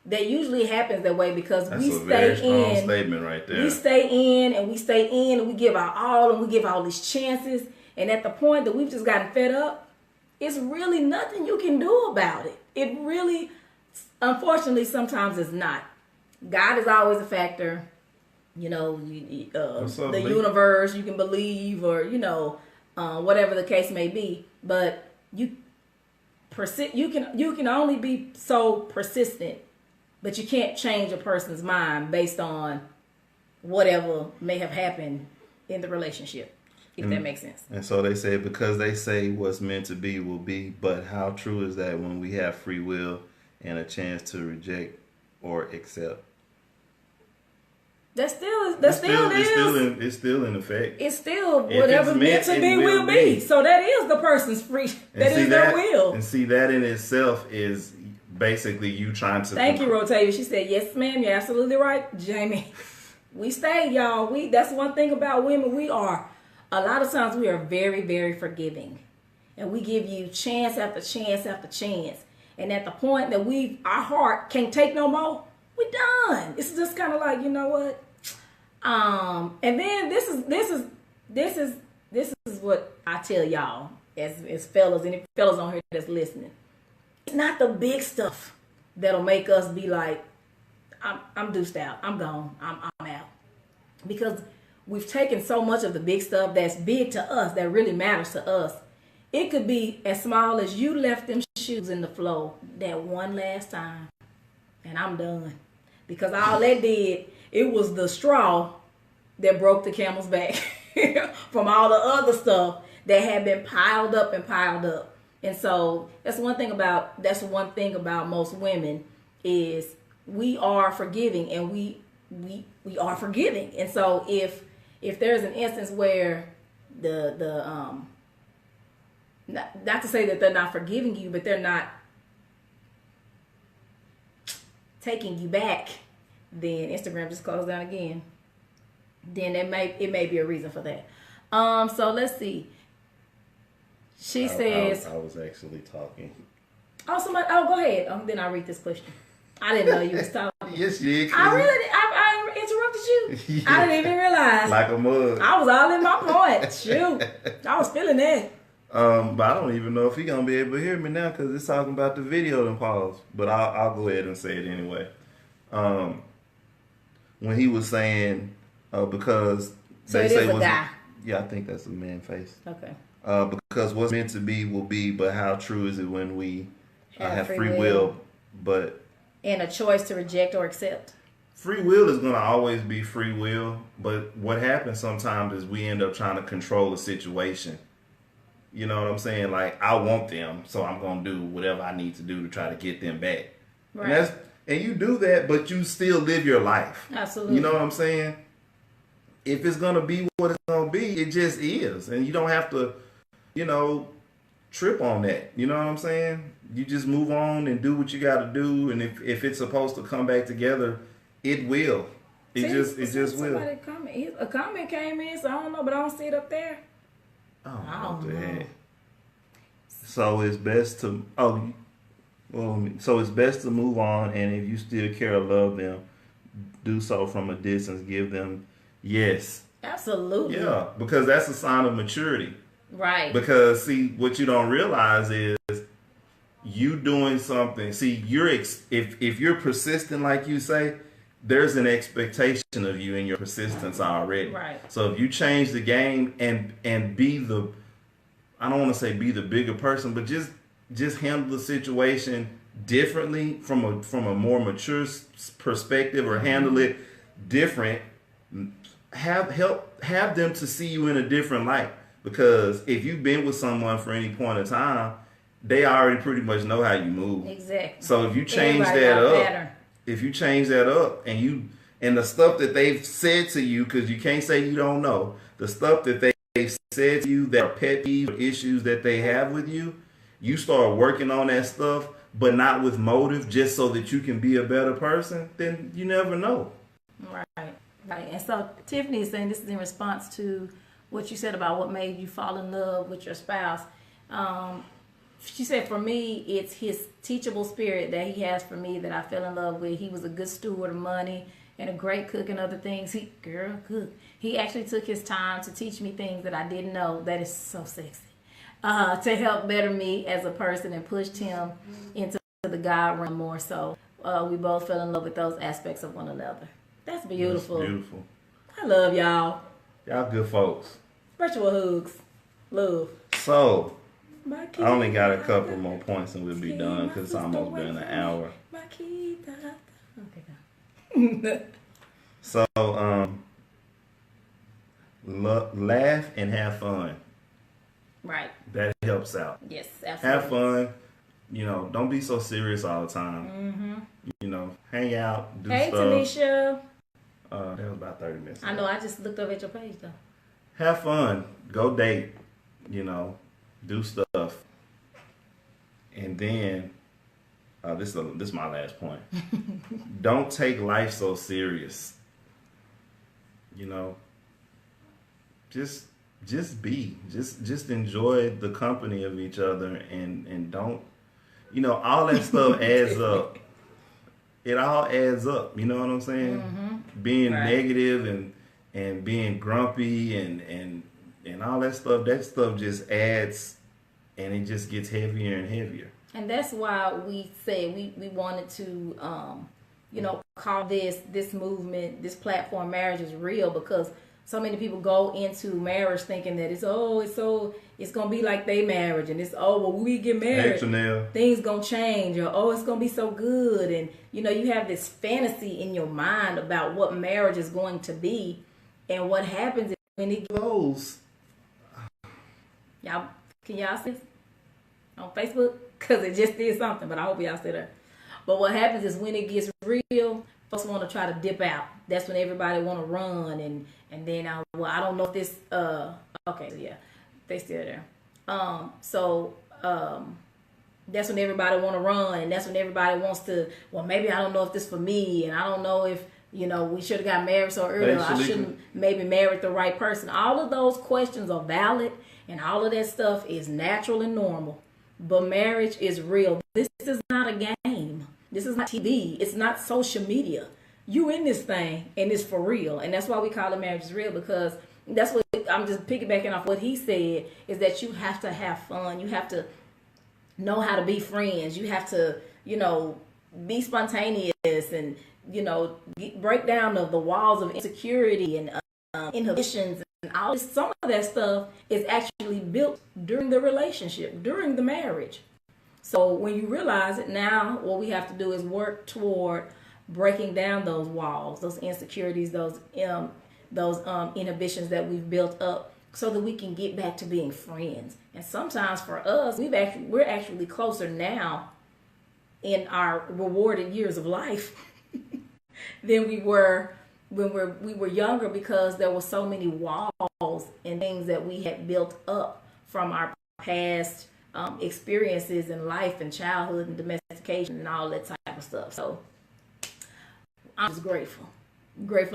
That usually happens that way because That's we a stay very strong in. statement right there. We stay in and we stay in and we give our all and we give all these chances. And at the point that we've just gotten fed up, it's really nothing you can do about it. It really, unfortunately, sometimes it's not. God is always a factor. You know, the universe, you can believe, or whatever the case may be. But you can only be so persistent, but you can't change a person's mind based on whatever may have happened in the relationship. If that makes sense. And so they say, because they say what's meant to be will be, but how true is that when we have free will and a chance to reject or accept? It's still in effect. It's still whatever meant to be will be. So that is the person's free. That is their will. And see, that in itself is basically you trying to. Thank you, Rotavia. She said, "Yes, ma'am. You're absolutely right, Jamie. We stayed, y'all. That's one thing about women. We are. A lot of times we are very, very forgiving. And we give you chance after chance after chance. And at the point that our heart can't take no more, we're done. It's just kind of like, you know what? And then this is what I tell y'all as fellas, any fellas on here that's listening. It's not the big stuff that'll make us be like, I'm deuced out. I'm gone. I'm out. Because we've taken so much of the big stuff that's big to us, that really matters to us. It could be as small as you left them shoes in the floor that one last time, and I'm done. Because all that did, it was the straw that broke the camel's back from all the other stuff that had been piled up and piled up. And so that's one thing about most women is we are forgiving, and we are forgiving. And so if there's an instance where not to say that they're not forgiving you, but they're not taking you back, then Instagram just closed down again. Then it may be a reason for that. So let's see. She says, I was actually talking. Oh, go ahead. Then I'll read this question. I didn't know you was talking. Yes, you did. I interrupted you. Yeah. I didn't even realize. Like a mug. I was all in my point. Shoot. I was feeling that. But I don't even know if he gonna be able to hear me now because it's talking about the video and pause. But I'll go ahead and say it anyway. When he was saying because so they it say is a guy. Yeah, I think that's a man face. Okay. Because what's meant to be will be, but how true is it when we have free will, but and a choice to reject or accept? Free will is going to always be free will, but what happens sometimes is we end up trying to control a situation. You know what I'm saying? Like, I want them, so I'm going to do whatever I need to do to try to get them back. Right. And you do that, but you still live your life. Absolutely. You know what I'm saying? If it's going to be what it's going to be, it just is. And you don't have to, trip on that. You know what I'm saying? You just move on and do what you got to do. And if it's supposed to come back together, it will. It just will. A comment came in, so I don't know, but I don't see it up there. I don't know. So it's best to move on, and if you still care or love them, do so from a distance. Give them yes. Absolutely. Yeah, because that's a sign of maturity. Right. Because see, what you don't realize is you doing something. See, if you're persistent, like you say, there's an expectation of you in your persistence already. Right. So if you change the game and be I don't want to say be the bigger person, but just handle the situation differently from a more mature perspective, or handle it different. Have them to see you in a different light. Because if you've been with someone for any point of time, they already pretty much know how you move. Exactly. So if you change that up and And the stuff that they've said to you, because you can't say you don't know, the stuff that they've said to you that are pet peeves or issues that they have with you, you start working on that stuff, but not with motive, just so that you can be a better person, then you never know. Right. And so Tiffany is saying this is in response to what you said about what made you fall in love with your spouse. She said, for me, it's his teachable spirit that he has for me that I fell in love with. He was a good steward of money and a great cook and other things. He actually took his time to teach me things that I didn't know. That is so sexy. To help better me as a person and pushed him into the God realm more so. We both fell in love with those aspects of one another. That's beautiful. That's beautiful. I love y'all. Y'all good folks. Virtual hugs. Love. So, I only got a couple more points and we'll be done because it's almost been an hour. Okay. So, laugh and have fun. Right. That helps out. Yes, absolutely. Have fun. You know, don't be so serious all the time. Mm-hmm. You know, hang out, do stuff. Hey, Tanisha. That was about 30 minutes ago. I know, I just looked over at your page, though. Have fun. Go date. You know, do stuff. And then, this is my last point. Don't take life so serious. You know, just be. Just enjoy the company of each other and don't, you know, all that stuff adds up. It all adds up. You know what I'm saying? Mm-hmm. Being negative and being grumpy and all that stuff just adds, and it just gets heavier and heavier. And that's why we said we wanted to, you know, call this movement, this platform, Marriage is Real, because so many people go into marriage thinking that it's gonna be like they marriage, and it's when we get married, things gonna change, or it's gonna be so good, and you know, you have this fantasy in your mind about what marriage is going to be, and what happens when it goes. Can y'all see this on Facebook? Because it just did something, but I hope y'all see there. But what happens is when it gets real, folks want to try to dip out. That's when everybody want to run, and then I don't know if this okay, yeah, they still there. That's when everybody want to run, and that's when everybody wants to, maybe I don't know if this for me, and I don't know if, you know, we should have got married so early, or I shouldn't maybe married the right person. All of those questions are valid, and all of that stuff is natural and normal. But marriage is real. This is not a game. This is not TV. It's not social media. You in this thing, and it's for real. And that's why we call it Marriage is Real, because that's what I'm just piggybacking off what he said, is that you have to have fun. You have to know how to be friends. You have to, you know, be spontaneous and, you know, break down the walls of insecurity and inhibitions and all this. Some of that stuff is actually built during the relationship, during the marriage. So when you realize it, now what we have to do is work toward breaking down those walls, those insecurities, those inhibitions that we've built up, so that we can get back to being friends. And sometimes for us, we're actually closer now in our rewarded years of life than we were when we were younger, because there were so many walls and things that we had built up from our past experiences in life and childhood and domestication and all that type of stuff. So I'm just grateful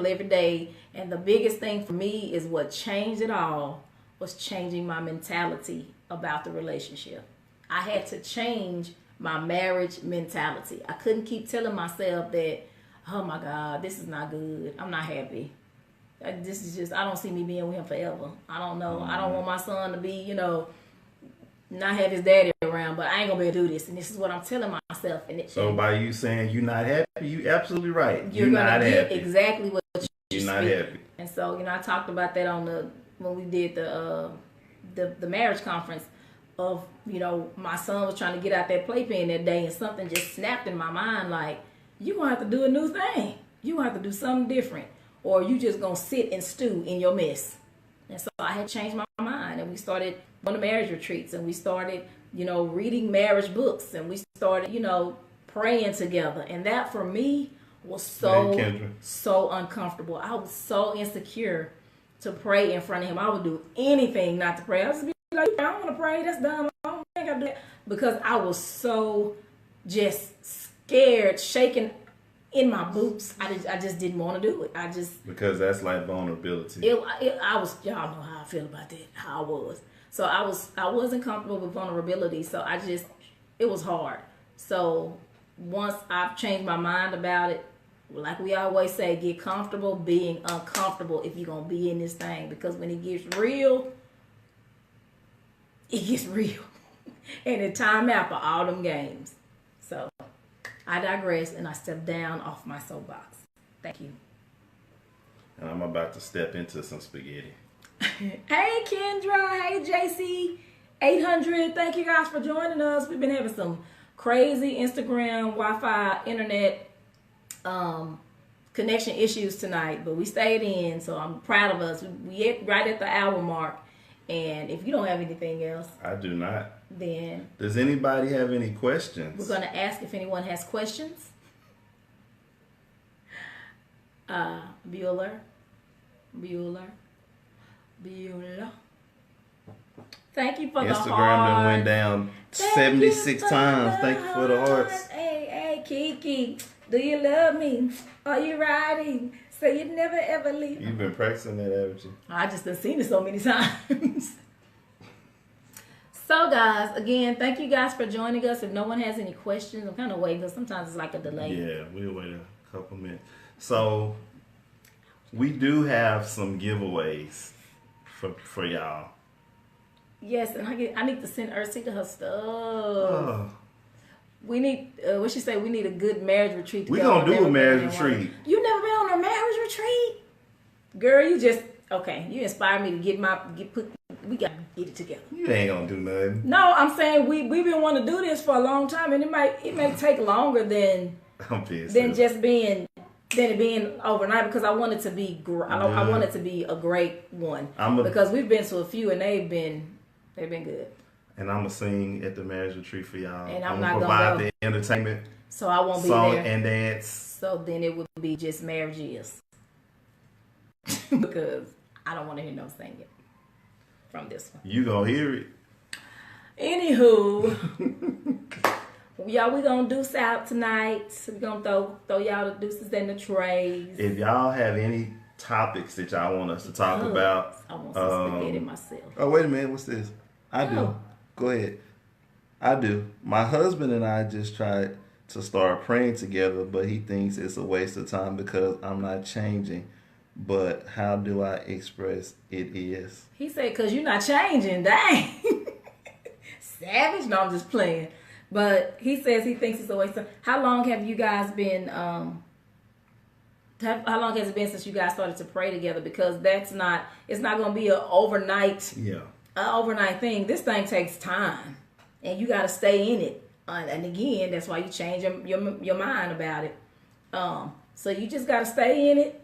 every day. And the biggest thing for me is what changed it all was changing my mentality about the relationship. I had to change my marriage mentality. I couldn't keep telling myself that, oh my God, this is not good. I'm not happy. This is just, I don't see me being with him forever. I don't know. I don't want my son to be, you know, not have his daddy around, but I ain't gonna be able to do this. And this is what I'm telling myself. So by you saying you're not happy, you absolutely right. You're not happy. Exactly what you're not happy. And so, you know, I talked about that when we did the marriage conference of, you know, my son was trying to get out that playpen that day, and something just snapped in my mind, like, you're gonna have to do a new thing. You're gonna have to do something different, or you just gonna sit and stew in your mess. And so I had changed my mind, and we started going to marriage retreats, and we started, you know, reading marriage books, and we started, you know, praying together. And that for me was Hey, Kendra. so uncomfortable. I was so insecure to pray in front of him. I would do anything not to pray. I was be like, I don't want to pray. That's dumb. I ain't gotta do that. Because I was so just scared, shaking in my boots. I just didn't want to do it. Because that's like vulnerability. I was, y'all know how I feel about that. How I was. So I wasn't comfortable with vulnerability. So it was hard. So once I've changed my mind about it, like we always say, get comfortable being uncomfortable if you're going to be in this thing. Because when it gets real, it gets real. And it's time out for all them games. So I digress and I step down off my soapbox. Thank you. And I'm about to step into some spaghetti. Hey Kendra, hey JC 800. Thank you guys for joining us. We've been having some crazy Instagram, Wi-Fi, internet connection issues tonight, but we stayed in, so I'm proud of us. We right at the hour mark, and if you don't have anything else, I do not. Then does anybody have any questions? We're going to ask if anyone has questions. Bueller. Thank you for the heart. Instagram done went down 76 times. Thank you for the hearts. Hey, Kiki. Do you love me? Are you riding? Say you'd never ever leave. You've been practicing that, haven't you? I just done seen it so many times. So guys, again, thank you guys for joining us. If no one has any questions, I'm kind of waiting because sometimes it's like a delay. Yeah, we'll wait a couple minutes. So we do have some giveaways for y'all. Yes, and I need to send Ursita her stuff. Oh. We need, what she say? We need a good marriage retreat. We gonna do a marriage retreat. You never been on a marriage retreat, girl? You just You inspired me to we gotta get it together. You ain't gonna do nothing. No, I'm saying we've been wanting to do this for a long time, and it may take longer than just being overnight, because I want it to be I want it to be a great one, because we've been to a few and they've been good. And I'm gonna sing at the marriage retreat for y'all. And I'm not gonna provide the entertainment. So I won't be song there. And dance. So then it would be just marriages. Because I don't want to hear no singing from this one. You gonna hear it. Anywho, y'all, we gonna deuce out tonight. So we gonna throw y'all the deuces in the trays. If y'all have any topics that y'all want us to talk about, I want some spaghetti myself. Oh, wait a minute, what's this? I do. Go ahead. I do. My husband and I just tried to start praying together, but he thinks it's a waste of time because I'm not changing. But how do I express it is? He said, because you're not changing. Dang. Savage? No, I'm just playing. But he says he thinks it's a waste of time. How long have you guys been, how long has it been since you guys started to pray together? Because it's not going to be an overnight thing. This thing takes time. And you got to stay in it. And again, that's why you change your mind about it. So you just got to stay in it.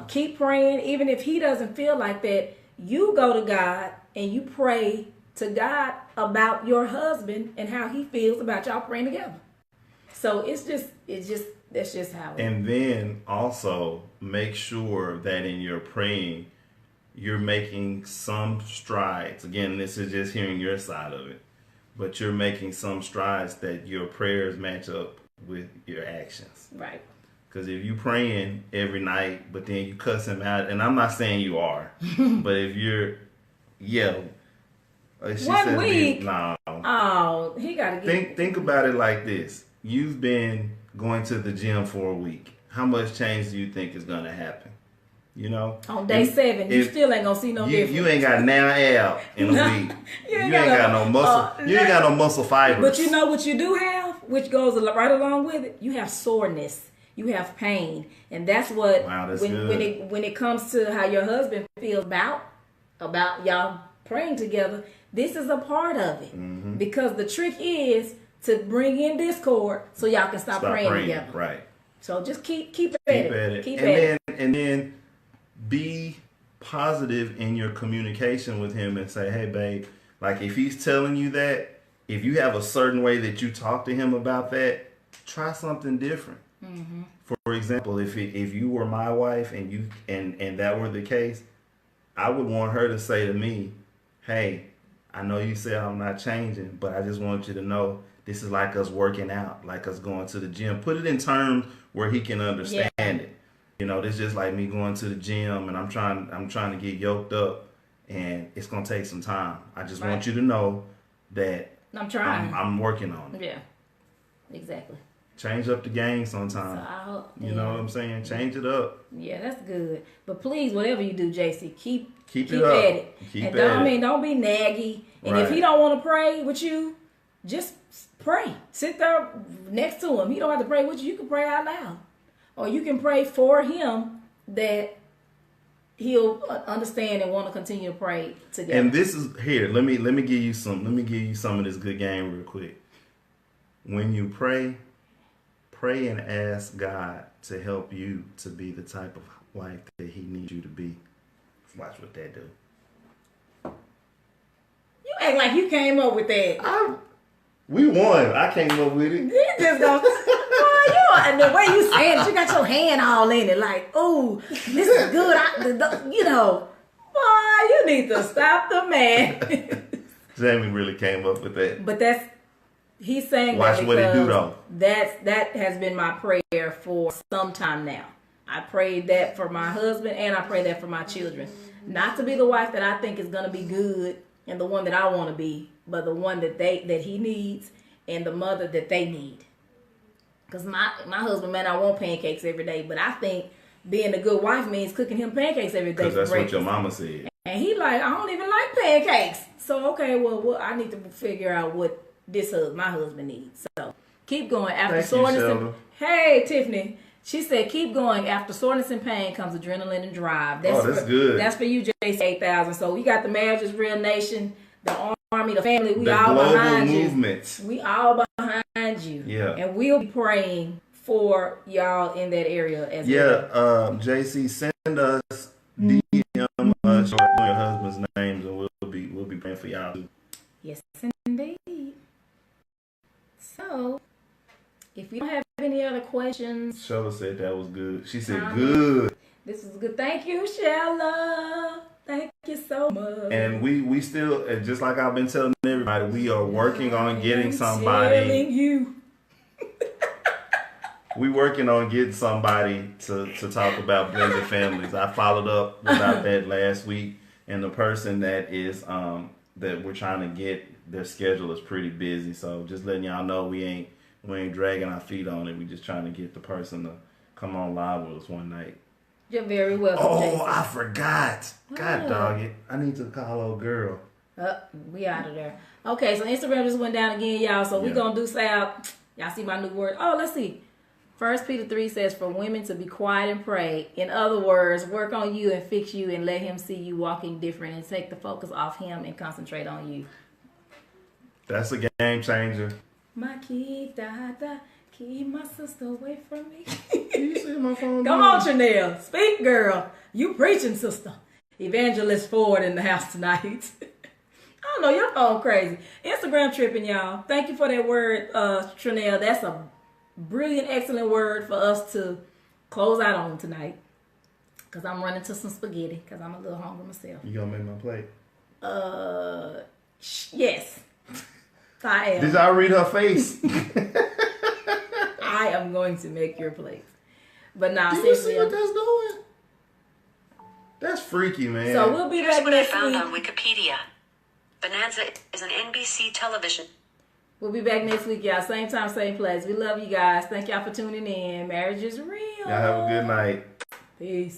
Keep praying. Even if he doesn't feel like that, you go to God and you pray to God about your husband and how he feels about y'all praying together. So that's just how it is. And then also make sure that in your praying, you're making some strides. Again, this is just hearing your side of it. But you're making some strides that your prayers match up with your actions. Right. Because if you praying every night, but then you cuss him out, and I'm not saying you are, but if you're, one week. No. Oh, he got to get. Think about it like this. You've been going to the gym for a week. How much change do you think is going to happen? You know? On day 7, you still ain't going to see no difference. You ain't got now ab in a week. You ain't got no muscle. You ain't got no muscle fibers. But you know what you do have, which goes right along with it? You have soreness. You have pain. And that's what, when it comes to how your husband feels about y'all praying together, this is a part of it. Mm-hmm. Because the trick is to bring in discord so y'all can stop praying together. Right. So just keep at it. And then be positive in your communication with him and say, hey, babe, like if he's telling you that, if you have a certain way that you talk to him about that, try something different. For example, if you were my wife and you and that were the case, I would want her to say to me, "Hey, I know you said I'm not changing, but I just want you to know this is like us working out, like us going to the gym." Put it in terms where he can understand it. You know, this is just like me going to the gym and I'm trying to get yoked up, and it's gonna take some time. I just want you to know that I'm trying. I'm working on it. Yeah, exactly. Change up the game sometime. So you know what I'm saying? Change it up. Yeah, that's good. But please, whatever you do, JC, keep it at up. it. Keep and at don't, it. Don't be naggy. And Right. if he don't want to pray with you, just pray. Sit there next to him. He don't have to pray with you. You can pray out loud, or you can pray for him that he'll understand and want to continue to pray together. And this is here. Let me give you some. Let me give you some of this good game real quick. When you pray and ask God to help you to be the type of wife that He needs you to be. Watch what that do. You act like you came up with that. We won. I came up with it. You just go, boy, and the way you saying it, you got your hand all in it, like, oh, this is good. Boy, you need to stop the man. Jamie really came up with that. But he's saying Watch that what he do because though. that has been my prayer for some time now. I prayed that for my husband and I pray that for my children. Not to be the wife that I think is gonna be good and the one that I want to be, but the one that he needs and the mother that they need. Because my husband may not want pancakes every day, but I think being a good wife means cooking him pancakes every day. Because that's breakfast. what your mama said. And he like, I don't even like pancakes. So okay, well I need to figure out what my husband needs. So keep going. After soreness hey Tiffany, she said keep going. After soreness and pain comes adrenaline and drive. That's good. That's for you, JC 8000. So we got the Marriages Real Nation, the Army, the family. We the all global behind movement. you. We all behind you. Yeah. And we'll be praying for y'all in that area as well. JC, send us DM us your husband's names, and we'll be praying for y'all. Yes, indeed. So, if you don't have any other questions, Shella said that was good. She said good. This is good. Thank you, Shella. Thank you so much. And we still, just like I've been telling everybody, we are working on getting somebody. Telling you. We working on getting somebody to talk about blended families. I followed up about that last week, and the person that is that we're trying to get, their schedule is pretty busy. So just letting y'all know we ain't dragging our feet on it. We just trying to get the person to come on live with us one night. You're very welcome. Oh, Jason. I forgot. God dog it. I need to call old girl. We out of there. Okay, so Instagram just went down again, y'all. So we're gonna do y'all see my new word. Oh, let's see. 1 Peter 3 says, for women to be quiet and pray. In other words, work on you and fix you and let him see you walking different and take the focus off him and concentrate on you. That's a game changer. My kid, keep my sister away from me. You see my phone? Come on, Chanel. Speak, girl. You preaching, sister. Evangelist Ford in the house tonight. I don't know, your phone crazy. Instagram tripping, y'all. Thank you for that word, Chanel. That's a brilliant, excellent word for us to close out on tonight. Because I'm running to some spaghetti because I'm a little hungry myself. You gonna make my plate? Yes. I am. Did y'all read her face? I am going to make your plate. But now, do you see what that's doing? That's freaky, man. So we'll be Here's back what I next found week. on Wikipedia. Bonanza is an NBC television. We'll be back next week, y'all. Same time, same place. We love you guys. Thank y'all for tuning in. Marriage is real. Y'all have a good night. Peace.